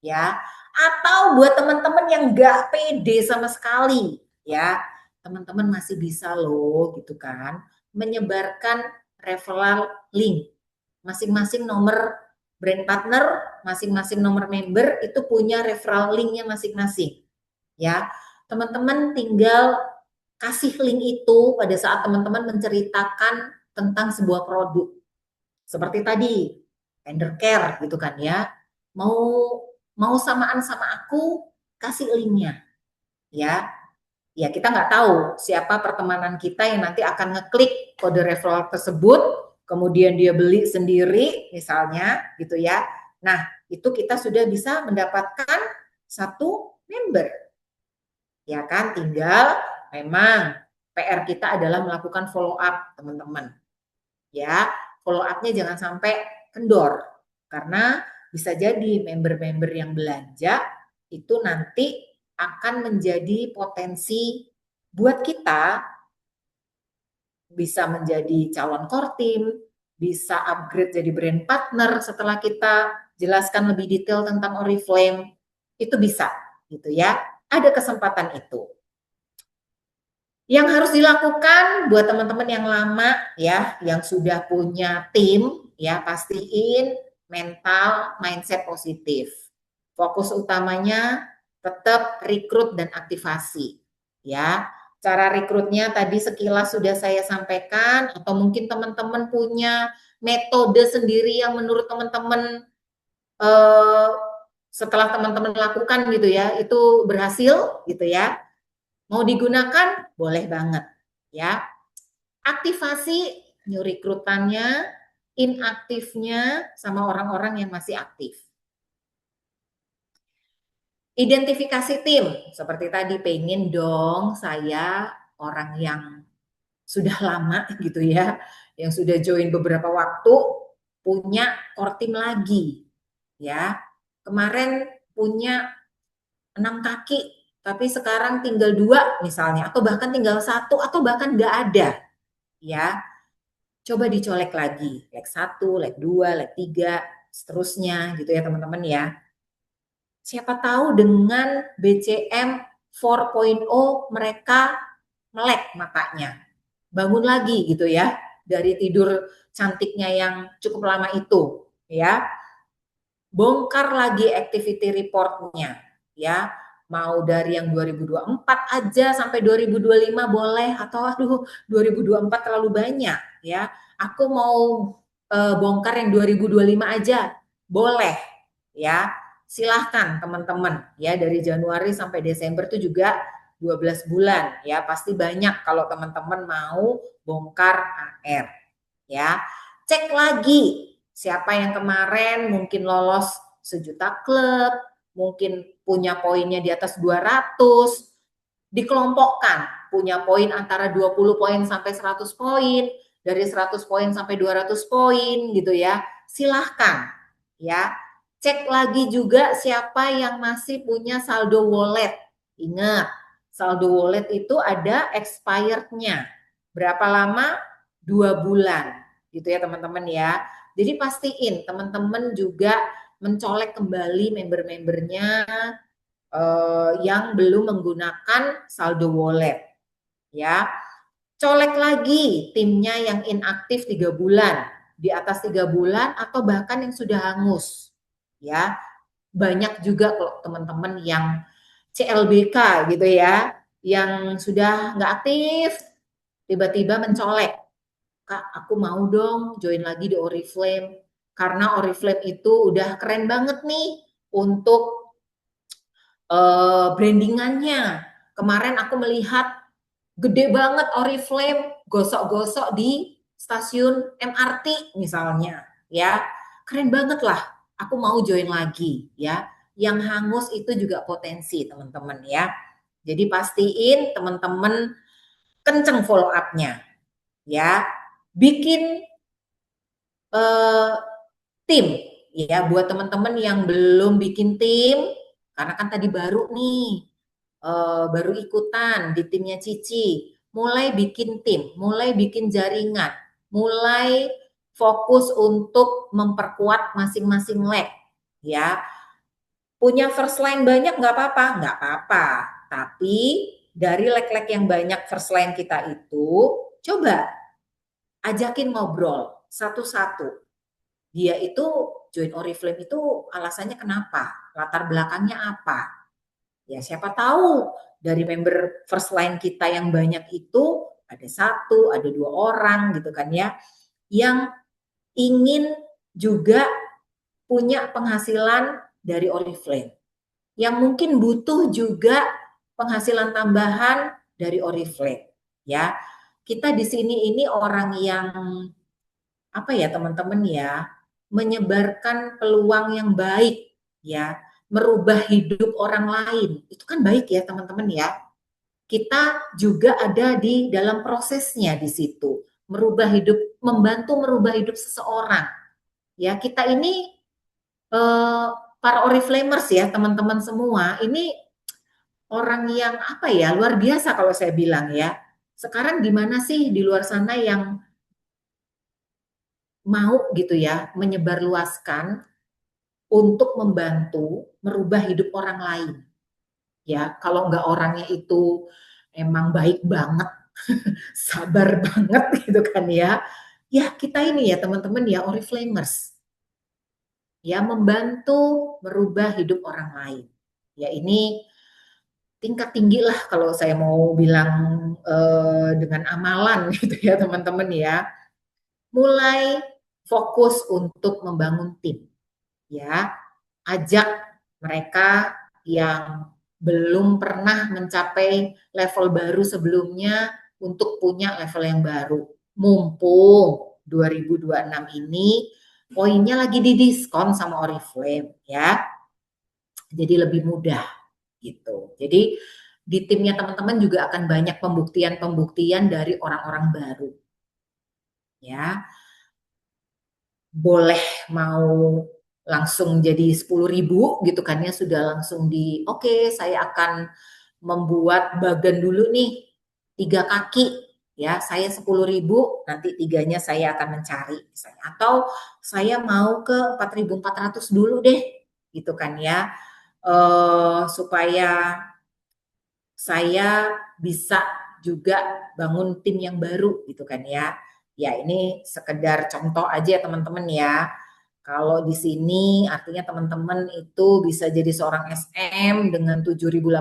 ya. Atau buat teman-teman yang nggak pede sama sekali ya, teman-teman masih bisa loh gitu kan menyebarkan referral link. Masing-masing nomor brand partner, masing-masing nomor member itu punya referral linknya masing-masing. Ya, teman-teman tinggal kasih link itu pada saat teman-teman menceritakan tentang sebuah produk. Seperti tadi, vendor care gitu kan ya. Mau samaan sama aku, kasih linknya. Ya, ya kita nggak tahu siapa pertemanan kita yang nanti akan ngeklik kode referral tersebut, kemudian dia beli sendiri misalnya gitu ya. Nah, itu kita sudah bisa mendapatkan satu member. Ya kan, tinggal memang PR kita adalah melakukan follow up, teman-teman. Ya, follow up-nya jangan sampai kendor. Karena bisa jadi member-member yang belanja itu nanti akan menjadi potensi buat kita bisa menjadi calon core team, bisa upgrade jadi brand partner setelah kita jelaskan lebih detail tentang Oriflame. Itu bisa gitu ya. Ada kesempatan itu. Yang harus dilakukan buat teman-teman yang lama ya, yang sudah punya tim ya, pastiin mental mindset positif. Fokus utamanya tetap rekrut dan aktivasi ya. Cara rekrutnya tadi sekilas sudah saya sampaikan, atau mungkin teman-teman punya metode sendiri yang menurut teman-teman eh, setelah teman-teman lakukan gitu ya, itu berhasil gitu ya. Mau digunakan? Boleh banget. Ya. Aktivasi new rekrutannya, inaktifnya, sama orang-orang yang masih aktif. Identifikasi tim. Seperti tadi, pengen dong saya orang yang sudah lama gitu ya, yang sudah join beberapa waktu, punya core team lagi. Ya. Kemarin punya 6 kaki, tapi sekarang tinggal 2 misalnya, atau bahkan tinggal 1, atau bahkan nggak ada, ya. Coba dicolek lagi, leg 1, leg 2, leg 3, seterusnya gitu ya teman-teman ya. Siapa tahu dengan BCM 4.0 mereka melek matanya, bangun lagi gitu ya, dari tidur cantiknya yang cukup lama itu, ya. Bongkar lagi activity report-nya ya, mau dari yang 2024 aja sampai 2025 boleh, atau aduh 2024 terlalu banyak ya, aku mau bongkar yang 2025 aja boleh ya, silahkan teman-teman ya. Dari Januari sampai Desember itu juga 12 bulan ya, pasti banyak kalau teman-teman mau bongkar AR ya. Cek lagi siapa yang kemarin mungkin lolos 1 juta klub, mungkin punya poinnya di atas 200, dikelompokkan, punya poin antara 20 poin sampai 100 poin, dari 100 poin sampai 200 poin gitu ya. Silahkan ya. Cek lagi juga siapa yang masih punya saldo wallet. Ingat, saldo wallet itu ada expirednya. Berapa lama? 2 bulan gitu ya teman-teman ya. Jadi pastiin teman-teman juga mencolek kembali member-membernya yang belum menggunakan saldo wallet ya. Colek lagi timnya yang inaktif 3 bulan, di atas 3 bulan, atau bahkan yang sudah hangus ya. Banyak juga kok teman-teman yang CLBK gitu ya, yang sudah nggak aktif, tiba-tiba mencolek, Kak, aku mau dong join lagi di Oriflame, karena Oriflame itu udah keren banget nih untuk brandingannya. Kemarin aku melihat gede banget Oriflame gosok-gosok di stasiun MRT misalnya, ya. Keren banget lah. Aku mau join lagi, ya. Yang hangus itu juga potensi, teman-teman ya. Jadi pastiin teman-teman kenceng follow up-nya, ya. Bikin eh, tim ya, buat teman-teman yang belum bikin tim, karena kan tadi baru nih, baru ikutan di timnya Cici, mulai bikin tim, mulai bikin jaringan, mulai fokus untuk memperkuat masing-masing leg ya. Punya first line banyak nggak apa-apa, tapi dari leg-leg yang banyak first line kita itu, coba ajakin ngobrol satu-satu. Dia itu join Oriflame itu alasannya kenapa? Latar belakangnya apa? Ya siapa tahu dari member first line kita yang banyak itu ada satu, ada dua orang gitu kan ya, yang ingin juga punya penghasilan dari Oriflame, yang mungkin butuh juga penghasilan tambahan dari Oriflame. Ya, kita di sini ini orang yang apa ya teman-teman ya, menyebarkan peluang yang baik ya, merubah hidup orang lain. Itu kan baik ya teman-teman ya. Kita juga ada di dalam prosesnya di situ, merubah hidup, membantu merubah hidup seseorang. Ya, kita ini para Oriflamers ya, teman-teman semua, ini orang yang apa ya, luar biasa kalau saya bilang ya. Sekarang gimana sih di luar sana yang mau gitu ya menyebarluaskan untuk membantu merubah hidup orang lain. Ya, kalau nggak orangnya itu emang baik banget, sabar banget gitu kan ya. Ya, kita ini ya teman-teman ya Oriflamers. Ya, membantu merubah hidup orang lain. Ya, ini tingkat tinggi lah kalau saya mau bilang dengan amalan gitu ya teman-teman ya. Mulai fokus untuk membangun tim ya, ajak mereka yang belum pernah mencapai level baru sebelumnya untuk punya level yang baru. Mumpung 2026 ini poinnya lagi didiskon sama Oriflame ya. Jadi lebih mudah gitu. Jadi di timnya teman-teman juga akan banyak pembuktian-pembuktian dari orang-orang baru. Ya, boleh mau langsung jadi 10.000 gitu kan ya, sudah langsung di oke, saya akan membuat bagan dulu nih 3 kaki ya, saya 10.000, nanti tiganya saya akan mencari misalnya, atau saya mau ke 4.400 dulu deh gitu kan ya, supaya saya bisa juga bangun tim yang baru gitu kan ya. Ya ini sekedar contoh aja ya teman-teman ya. Kalau di sini artinya teman-teman itu bisa jadi seorang SM dengan 7.800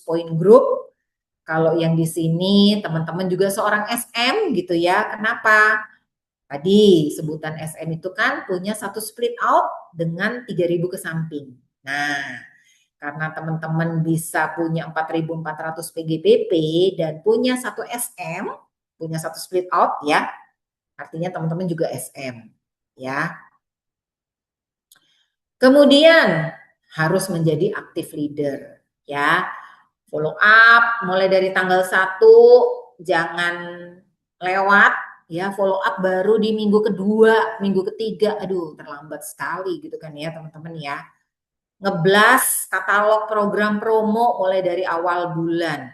poin grup. Kalau yang di sini teman-teman juga seorang SM gitu ya. Kenapa? Tadi sebutan SM itu kan punya satu split out dengan 3.000 ke samping. Nah, karena teman-teman bisa punya 4.400 PGBP dan punya satu SM, punya satu split out ya, artinya teman-teman juga SM ya. Kemudian harus menjadi active leader ya. Follow up mulai dari tanggal 1, jangan lewat ya, follow up baru di minggu kedua, minggu ketiga, aduh terlambat sekali gitu kan ya teman-teman ya. Ngeblas katalog program promo mulai dari awal bulan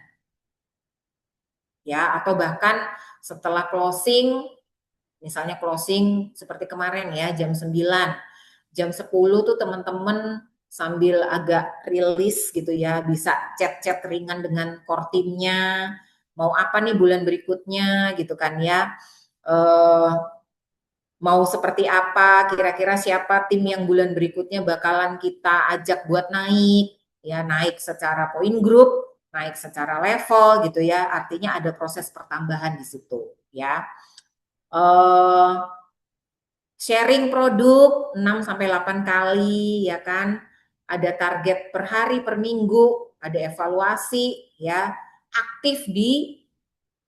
ya, atau bahkan setelah closing, misalnya closing seperti kemarin ya jam 10 tuh teman-teman sambil agak rilis gitu ya, bisa chat-chat ringan dengan core timnya, mau apa nih bulan berikutnya gitu kan ya, mau seperti apa, kira-kira siapa tim yang bulan berikutnya bakalan kita ajak buat naik, ya naik secara poin grup, naik secara level gitu ya, artinya ada proses pertambahan di situ ya. Sharing produk 6 sampai 8 kali ya kan, ada target per hari per minggu, ada evaluasi ya, aktif di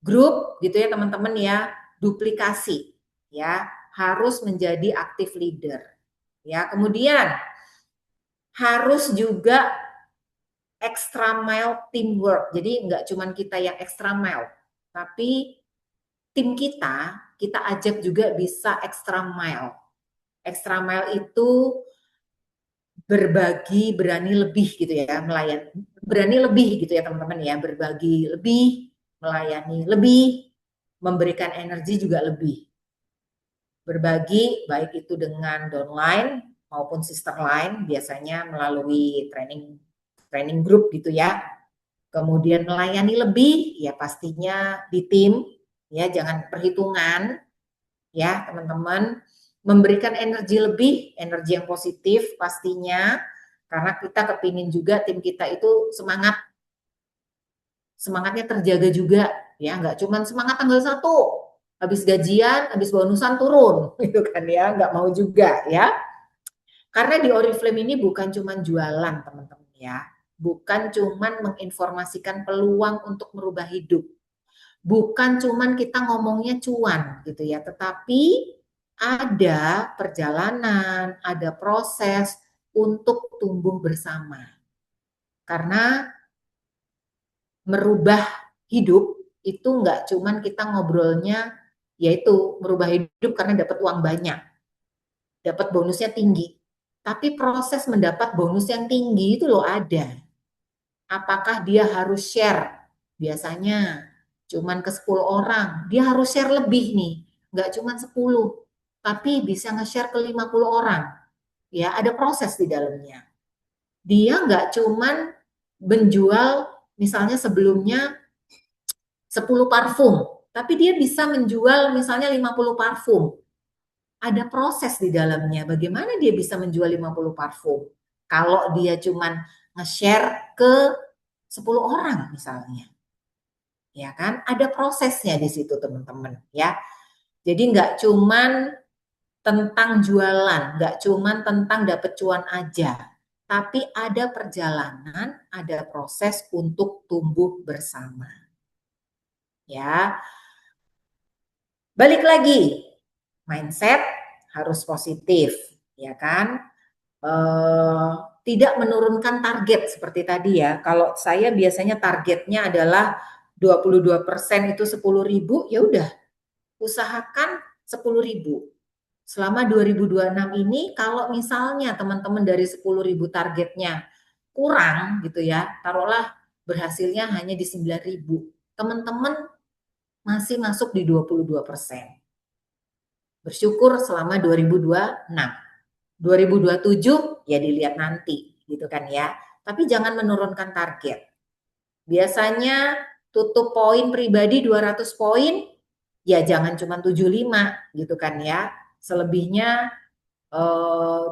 grup gitu ya teman-teman ya, duplikasi ya, harus menjadi active leader ya. Kemudian harus juga extra mile teamwork, jadi nggak cuma kita yang extra mile, tapi tim kita ajak juga bisa extra mile. Extra mile itu berbagi, berani lebih gitu ya, melayani, berani lebih gitu ya teman-teman ya, berbagi lebih, melayani lebih, memberikan energi juga lebih. Berbagi baik itu dengan downline maupun sister line, biasanya melalui training group gitu ya. Kemudian melayani lebih, ya pastinya di tim, ya jangan perhitungan, ya teman-teman, memberikan energi lebih, energi yang positif pastinya, karena kita kepingin juga tim kita itu semangatnya terjaga juga, ya nggak cuman semangat tanggal 1, habis gajian, habis bonusan turun, gitu kan ya, nggak mau juga ya. Karena di Oriflame ini bukan cuma jualan teman-teman ya, bukan cuma menginformasikan peluang untuk merubah hidup, bukan cuman kita ngomongnya cuan gitu ya, tetapi ada perjalanan, ada proses untuk tumbuh bersama. Karena merubah hidup itu nggak cuman kita ngobrolnya, yaitu merubah hidup karena dapat uang banyak, dapat bonusnya tinggi. Tapi proses mendapat bonus yang tinggi itu loh ada. Apakah dia harus share? Biasanya cuman ke 10 orang, dia harus share lebih nih, nggak cuman 10, tapi bisa nge-share ke 50 orang. Ya, ada proses di dalamnya. Dia nggak cuman menjual, misalnya sebelumnya 10 parfum, tapi dia bisa menjual misalnya 50 parfum. Ada proses di dalamnya. Bagaimana dia bisa menjual 50 parfum? Kalau dia cuman nge-share ke 10 orang misalnya. Ya kan? Ada prosesnya di situ teman-teman ya. Jadi nggak cuman tentang jualan, nggak cuman tentang dapet cuan aja, tapi ada perjalanan, ada proses untuk tumbuh bersama. Ya, balik lagi, mindset harus positif, ya kan? Eh, Tidak menurunkan target seperti tadi ya. Kalau saya biasanya targetnya adalah 22% itu 10.000, ya udah usahakan 10.000. Selama 2026 ini kalau misalnya teman-teman dari 10.000 targetnya kurang gitu ya, taruhlah berhasilnya hanya di 9.000, teman-teman masih masuk di 22%. Bersyukur selama 2026. 2027 ya dilihat nanti gitu kan ya. Tapi jangan menurunkan target. Biasanya tutup poin pribadi 200 poin, ya jangan cuma 75 gitu kan ya. Selebihnya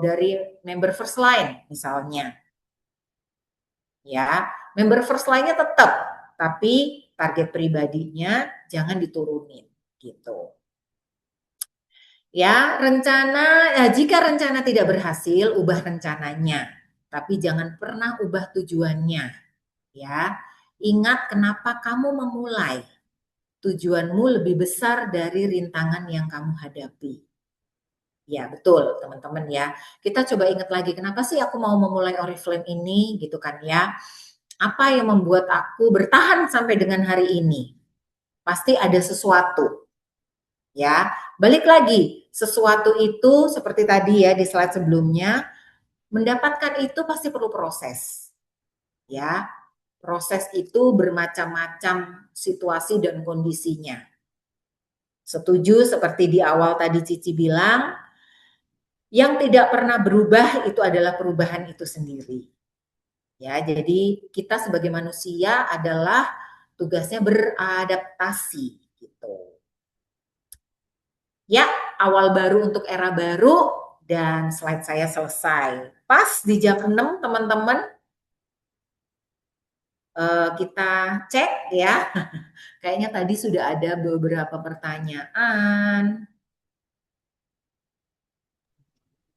dari member first line misalnya. Ya, member first line-nya tetap, tapi target pribadinya jangan diturunin gitu. Ya, jika rencana tidak berhasil, ubah rencananya. Tapi jangan pernah ubah tujuannya, ya. Ingat kenapa kamu memulai. Tujuanmu lebih besar dari rintangan yang kamu hadapi. Ya, betul, teman-teman ya. Kita coba ingat lagi, kenapa sih aku mau memulai Oriflame ini gitu kan ya. Apa yang membuat aku bertahan sampai dengan hari ini? Pasti ada sesuatu. Ya, balik lagi, sesuatu itu seperti tadi ya di slide sebelumnya, mendapatkan itu pasti perlu proses. Ya, proses itu bermacam-macam situasi dan kondisinya. Setuju seperti di awal tadi Cici bilang, yang tidak pernah berubah itu adalah perubahan itu sendiri. Ya, jadi kita sebagai manusia adalah tugasnya beradaptasi gitu. Ya, awal baru untuk era baru dan slide saya selesai. Pas di jam 6 teman-teman, kita cek ya. Kayaknya tadi sudah ada beberapa pertanyaan.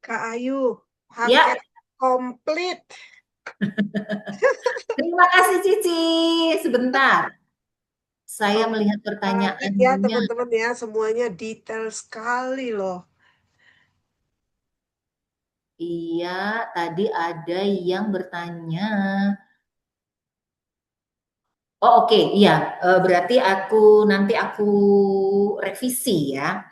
Kak Ayu, Ya, paket komplit. terima kasih Cici. Sebentar, saya melihat Banget ya pertanyaannya. teman-teman ya, semuanya detail sekali loh. Iya, tadi ada yang bertanya. Oh oke, iya. Berarti nanti aku revisi ya.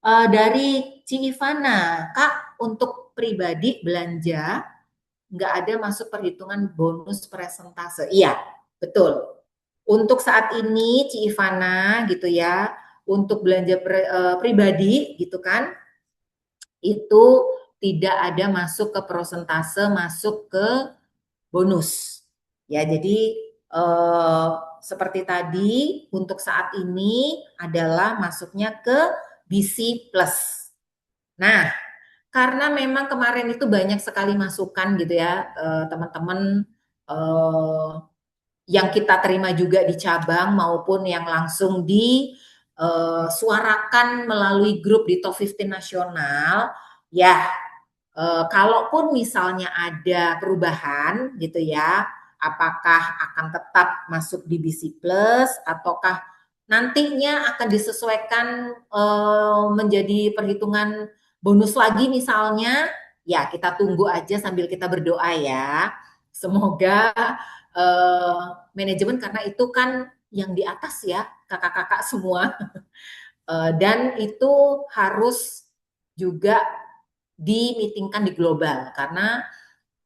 Dari Ci Ivana, Kak, untuk pribadi belanja nggak ada masuk perhitungan bonus presentase. Iya, betul. Untuk saat ini Ci Ivana gitu ya, untuk belanja pribadi gitu kan, itu tidak ada masuk ke prosentase, masuk ke bonus. Ya, jadi seperti tadi untuk saat ini adalah masuknya ke BC Plus. Nah, karena memang kemarin itu banyak sekali masukan gitu ya, teman-teman, yang kita terima juga di cabang maupun yang langsung disuarakan melalui grup di Top 15 nasional, ya kalaupun misalnya ada perubahan gitu ya, apakah akan tetap masuk di BC Plus ataukah nantinya akan disesuaikan menjadi perhitungan bonus lagi misalnya, ya kita tunggu aja sambil kita berdoa ya. Semoga eh, manajemen karena itu kan yang di atas ya, kakak-kakak semua. Dan itu harus juga dimitingkan di global karena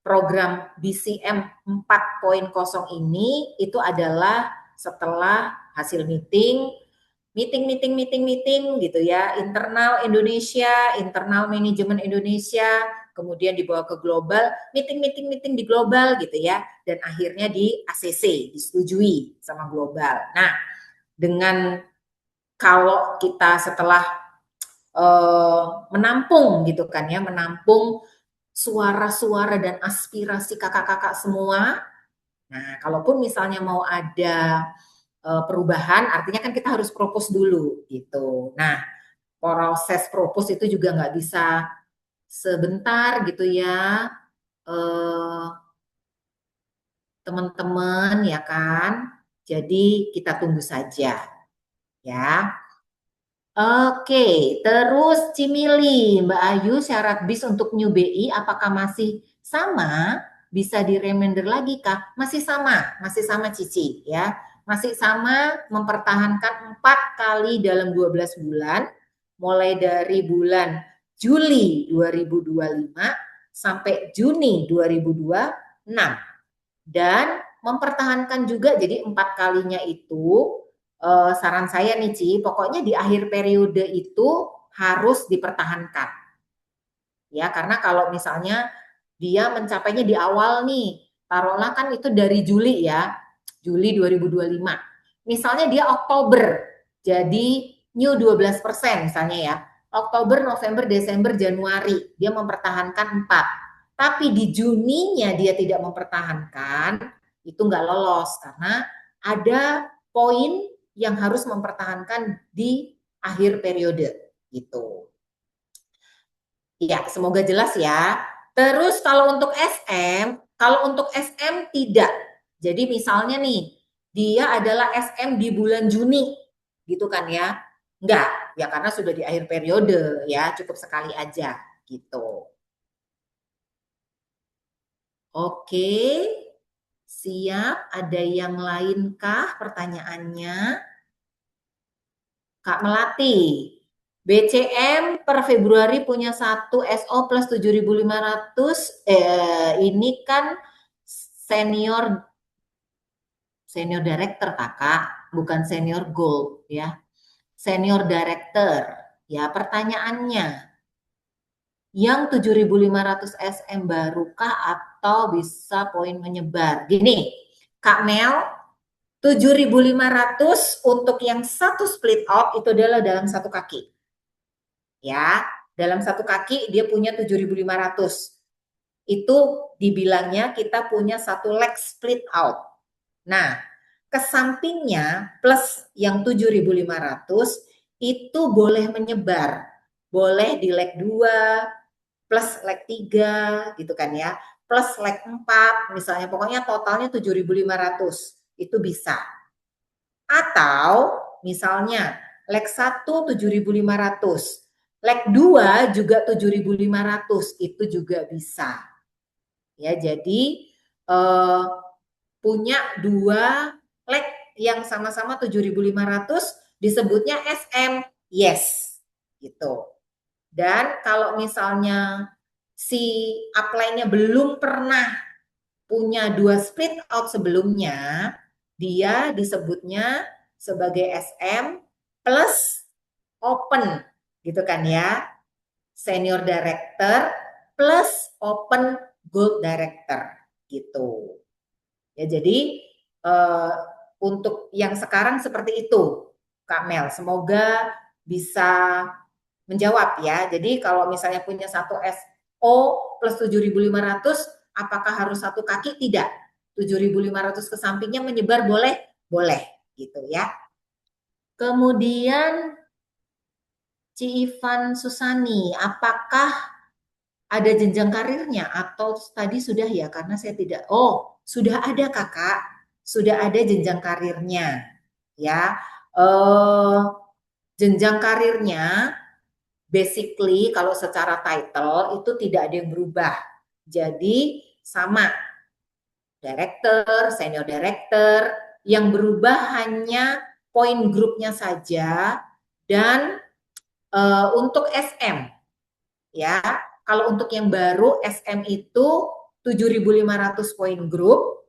program BCM 4.0 ini itu adalah setelah hasil meeting gitu ya, internal Indonesia, internal manajemen Indonesia, kemudian dibawa ke global, meeting di global gitu ya, dan akhirnya di ACC disetujui sama global. Nah, dengan kalau kita setelah menampung gitu kan ya, menampung suara-suara dan aspirasi kakak-kakak semua. Nah, kalaupun misalnya mau ada perubahan, artinya kan kita harus propose dulu gitu. Nah, proses propose itu juga nggak bisa sebentar gitu ya, teman-teman ya kan. Jadi kita tunggu saja ya. Oke, terus Cimili, Mbak Ayu, syarat bis untuk New BI apakah masih sama? Bisa di reminder lagi kah? Masih sama Cici ya. Masih sama mempertahankan 4 kali dalam 12 bulan, mulai dari bulan Juli 2025 sampai Juni 2026. Dan mempertahankan juga, jadi 4 kalinya itu saran saya nih Ci, pokoknya di akhir periode itu harus dipertahankan. Ya, karena kalau misalnya dia mencapainya di awal nih, taruhlah kan itu dari Juli ya, Juli 2025. Misalnya dia Oktober, jadi new 12% misalnya ya. Oktober, November, Desember, Januari, dia mempertahankan 4. Tapi di Juninya dia tidak mempertahankan, itu nggak lolos karena ada poin yang harus mempertahankan di akhir periode gitu. Ya, semoga jelas ya. Terus kalau untuk SM tidak. Jadi misalnya nih, dia adalah SM di bulan Juni, gitu kan ya. Enggak, ya karena sudah di akhir periode ya, cukup sekali aja gitu. Oke, siap. Ada yang lainkah pertanyaannya? Kak Melati, BCM per Februari punya 1 SO plus 7.500. Ini kan senior senior director kakak, bukan senior gold ya. Senior director. Ya pertanyaannya, yang 7.500 SM barukah atau bisa poin menyebar? Gini, Kak Mel, 7.500 untuk yang satu split out itu adalah dalam satu kaki. Ya, dalam satu kaki dia punya 7.500. Itu dibilangnya kita punya satu leg split out. Nah, ke sampingnya plus yang 7.500 itu boleh menyebar. Boleh di leg 2, plus leg 3 gitu kan ya. Plus leg 4 misalnya, pokoknya totalnya 7.500. Itu bisa. Atau misalnya leg 1 7.500, leg 2 juga 7.500, itu juga bisa. Ya, jadi punya 2 leg yang sama-sama 7.500 disebutnya SM. Yes. Gitu. Dan kalau misalnya si upline-nya belum pernah punya 2 split out sebelumnya, dia disebutnya sebagai SM plus open gitu kan ya, senior director plus open gold director gitu ya. Jadi untuk yang sekarang seperti itu Kak Mel, semoga bisa menjawab ya. Jadi kalau misalnya punya satu SO plus 7.500, apakah harus satu kaki? Tidak. 7.500 ke sampingnya menyebar boleh? Boleh gitu ya. Kemudian Ci Ivan Susani, apakah ada jenjang karirnya atau tadi sudah ya? Karena saya tidak. Oh, sudah ada Kakak, sudah ada jenjang karirnya ya. Jenjang karirnya basically kalau secara title itu tidak ada yang berubah. Jadi sama director, senior director, yang berubah hanya poin grupnya saja dan untuk SM ya. Kalau untuk yang baru SM itu 7.500 poin grup,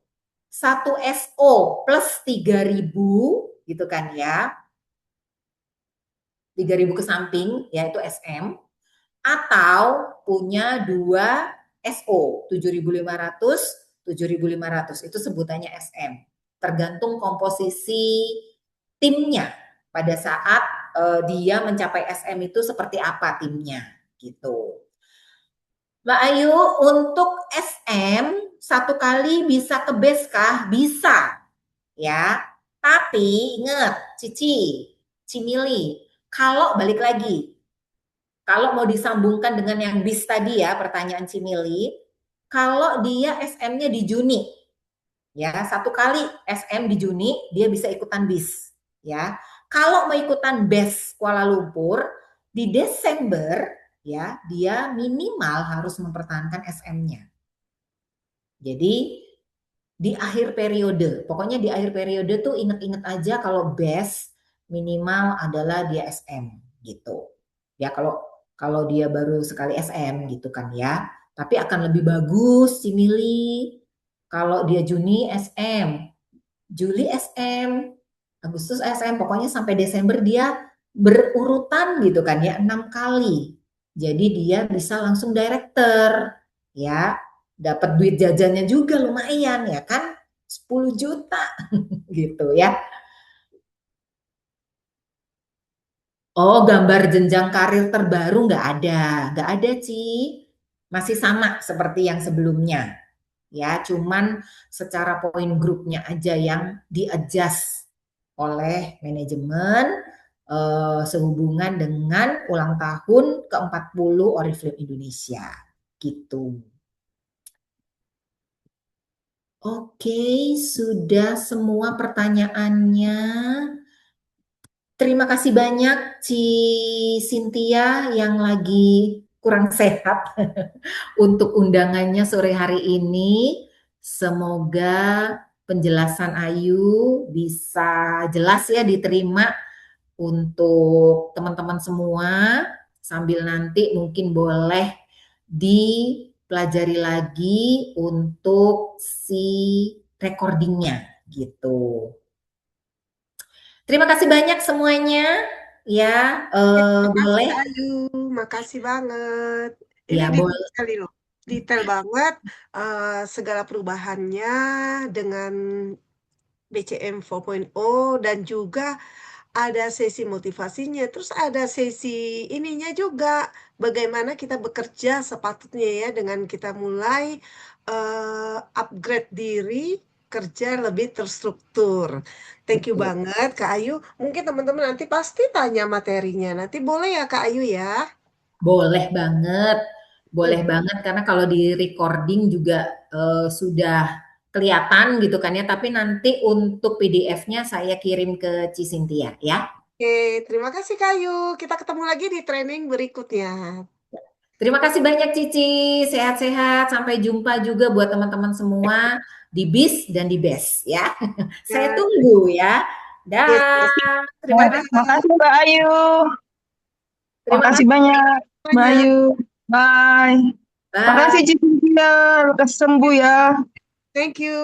1 SO plus 3.000 gitu kan ya. 3.000 ke samping yaitu SM, atau punya 2 SO 7.500, 7.500 itu sebutannya SM. Tergantung komposisi timnya pada saat dia mencapai SM itu seperti apa timnya gitu. Mbak Ayu, untuk SM satu kali bisa ke base kah? Bisa ya. Tapi ingat, Cici, Cimili, kalau balik lagi, kalau mau disambungkan dengan yang bis tadi ya, pertanyaan Cimili, kalau dia SM-nya di Juni, ya satu kali SM di Juni, dia bisa ikutan bis, ya. Kalau mau ikutan BES Kuala Lumpur di Desember, ya dia minimal harus mempertahankan SM-nya. Jadi di akhir periode, pokoknya di akhir periode tuh inget-inget aja kalau BES minimal adalah dia SM gitu. Ya kalau kalau dia baru sekali SM gitu kan ya. Tapi akan lebih bagus si Mili kalau dia Juni SM, Juli SM, Agustus SM, pokoknya sampai Desember dia berurutan gitu kan ya, 6 kali. Jadi dia bisa langsung director ya, dapat duit jajannya juga lumayan ya kan, 10 juta gitu ya. Oh, gambar jenjang karir terbaru nggak ada Ci. Masih sama seperti yang sebelumnya. Ya, cuman secara poin grupnya aja yang di-adjust oleh manajemen sehubungan dengan ulang tahun ke-40 Oriflame Indonesia. Gitu. Oke, sudah semua pertanyaannya. Terima kasih banyak Ci Cynthia yang lagi kurang sehat untuk undangannya sore hari ini. Semoga penjelasan Ayu bisa jelas ya diterima untuk teman-teman semua. Sambil nanti mungkin boleh dipelajari lagi untuk si recordingnya gitu. Terima kasih banyak semuanya. Ya, Terima kasih boleh. Kak Ayu, makasih banget. Ini Ya, detail boleh. sekali loh, detail banget segala perubahannya dengan BCM 4.0 dan juga ada sesi motivasinya, terus ada sesi ininya juga, bagaimana kita bekerja sepatutnya ya dengan kita mulai upgrade diri, kerja lebih terstruktur. Thank you Betul. banget Kak Ayu. Mungkin teman-teman nanti pasti tanya materinya. Nanti boleh ya Kak Ayu ya? Boleh banget. Hmm. Boleh banget karena kalau di recording juga sudah kelihatan gitu kan ya, tapi nanti untuk PDF-nya saya kirim ke Cisintia ya. Oke, terima kasih Kak Ayu. Kita ketemu lagi di training berikutnya. Terima kasih banyak Cici, sehat-sehat, sampai jumpa juga buat teman-teman semua di BIS dan di BES ya. Saya Ya, tunggu ya. yes, Dah, yes. terima kasih. Makasih Mbak Ayu. Terima Makasih kasih banyak Mbak Banyak. Ayu. Bye. Bye. Makasih Cici ya. Lekas sembuh ya. Thank you.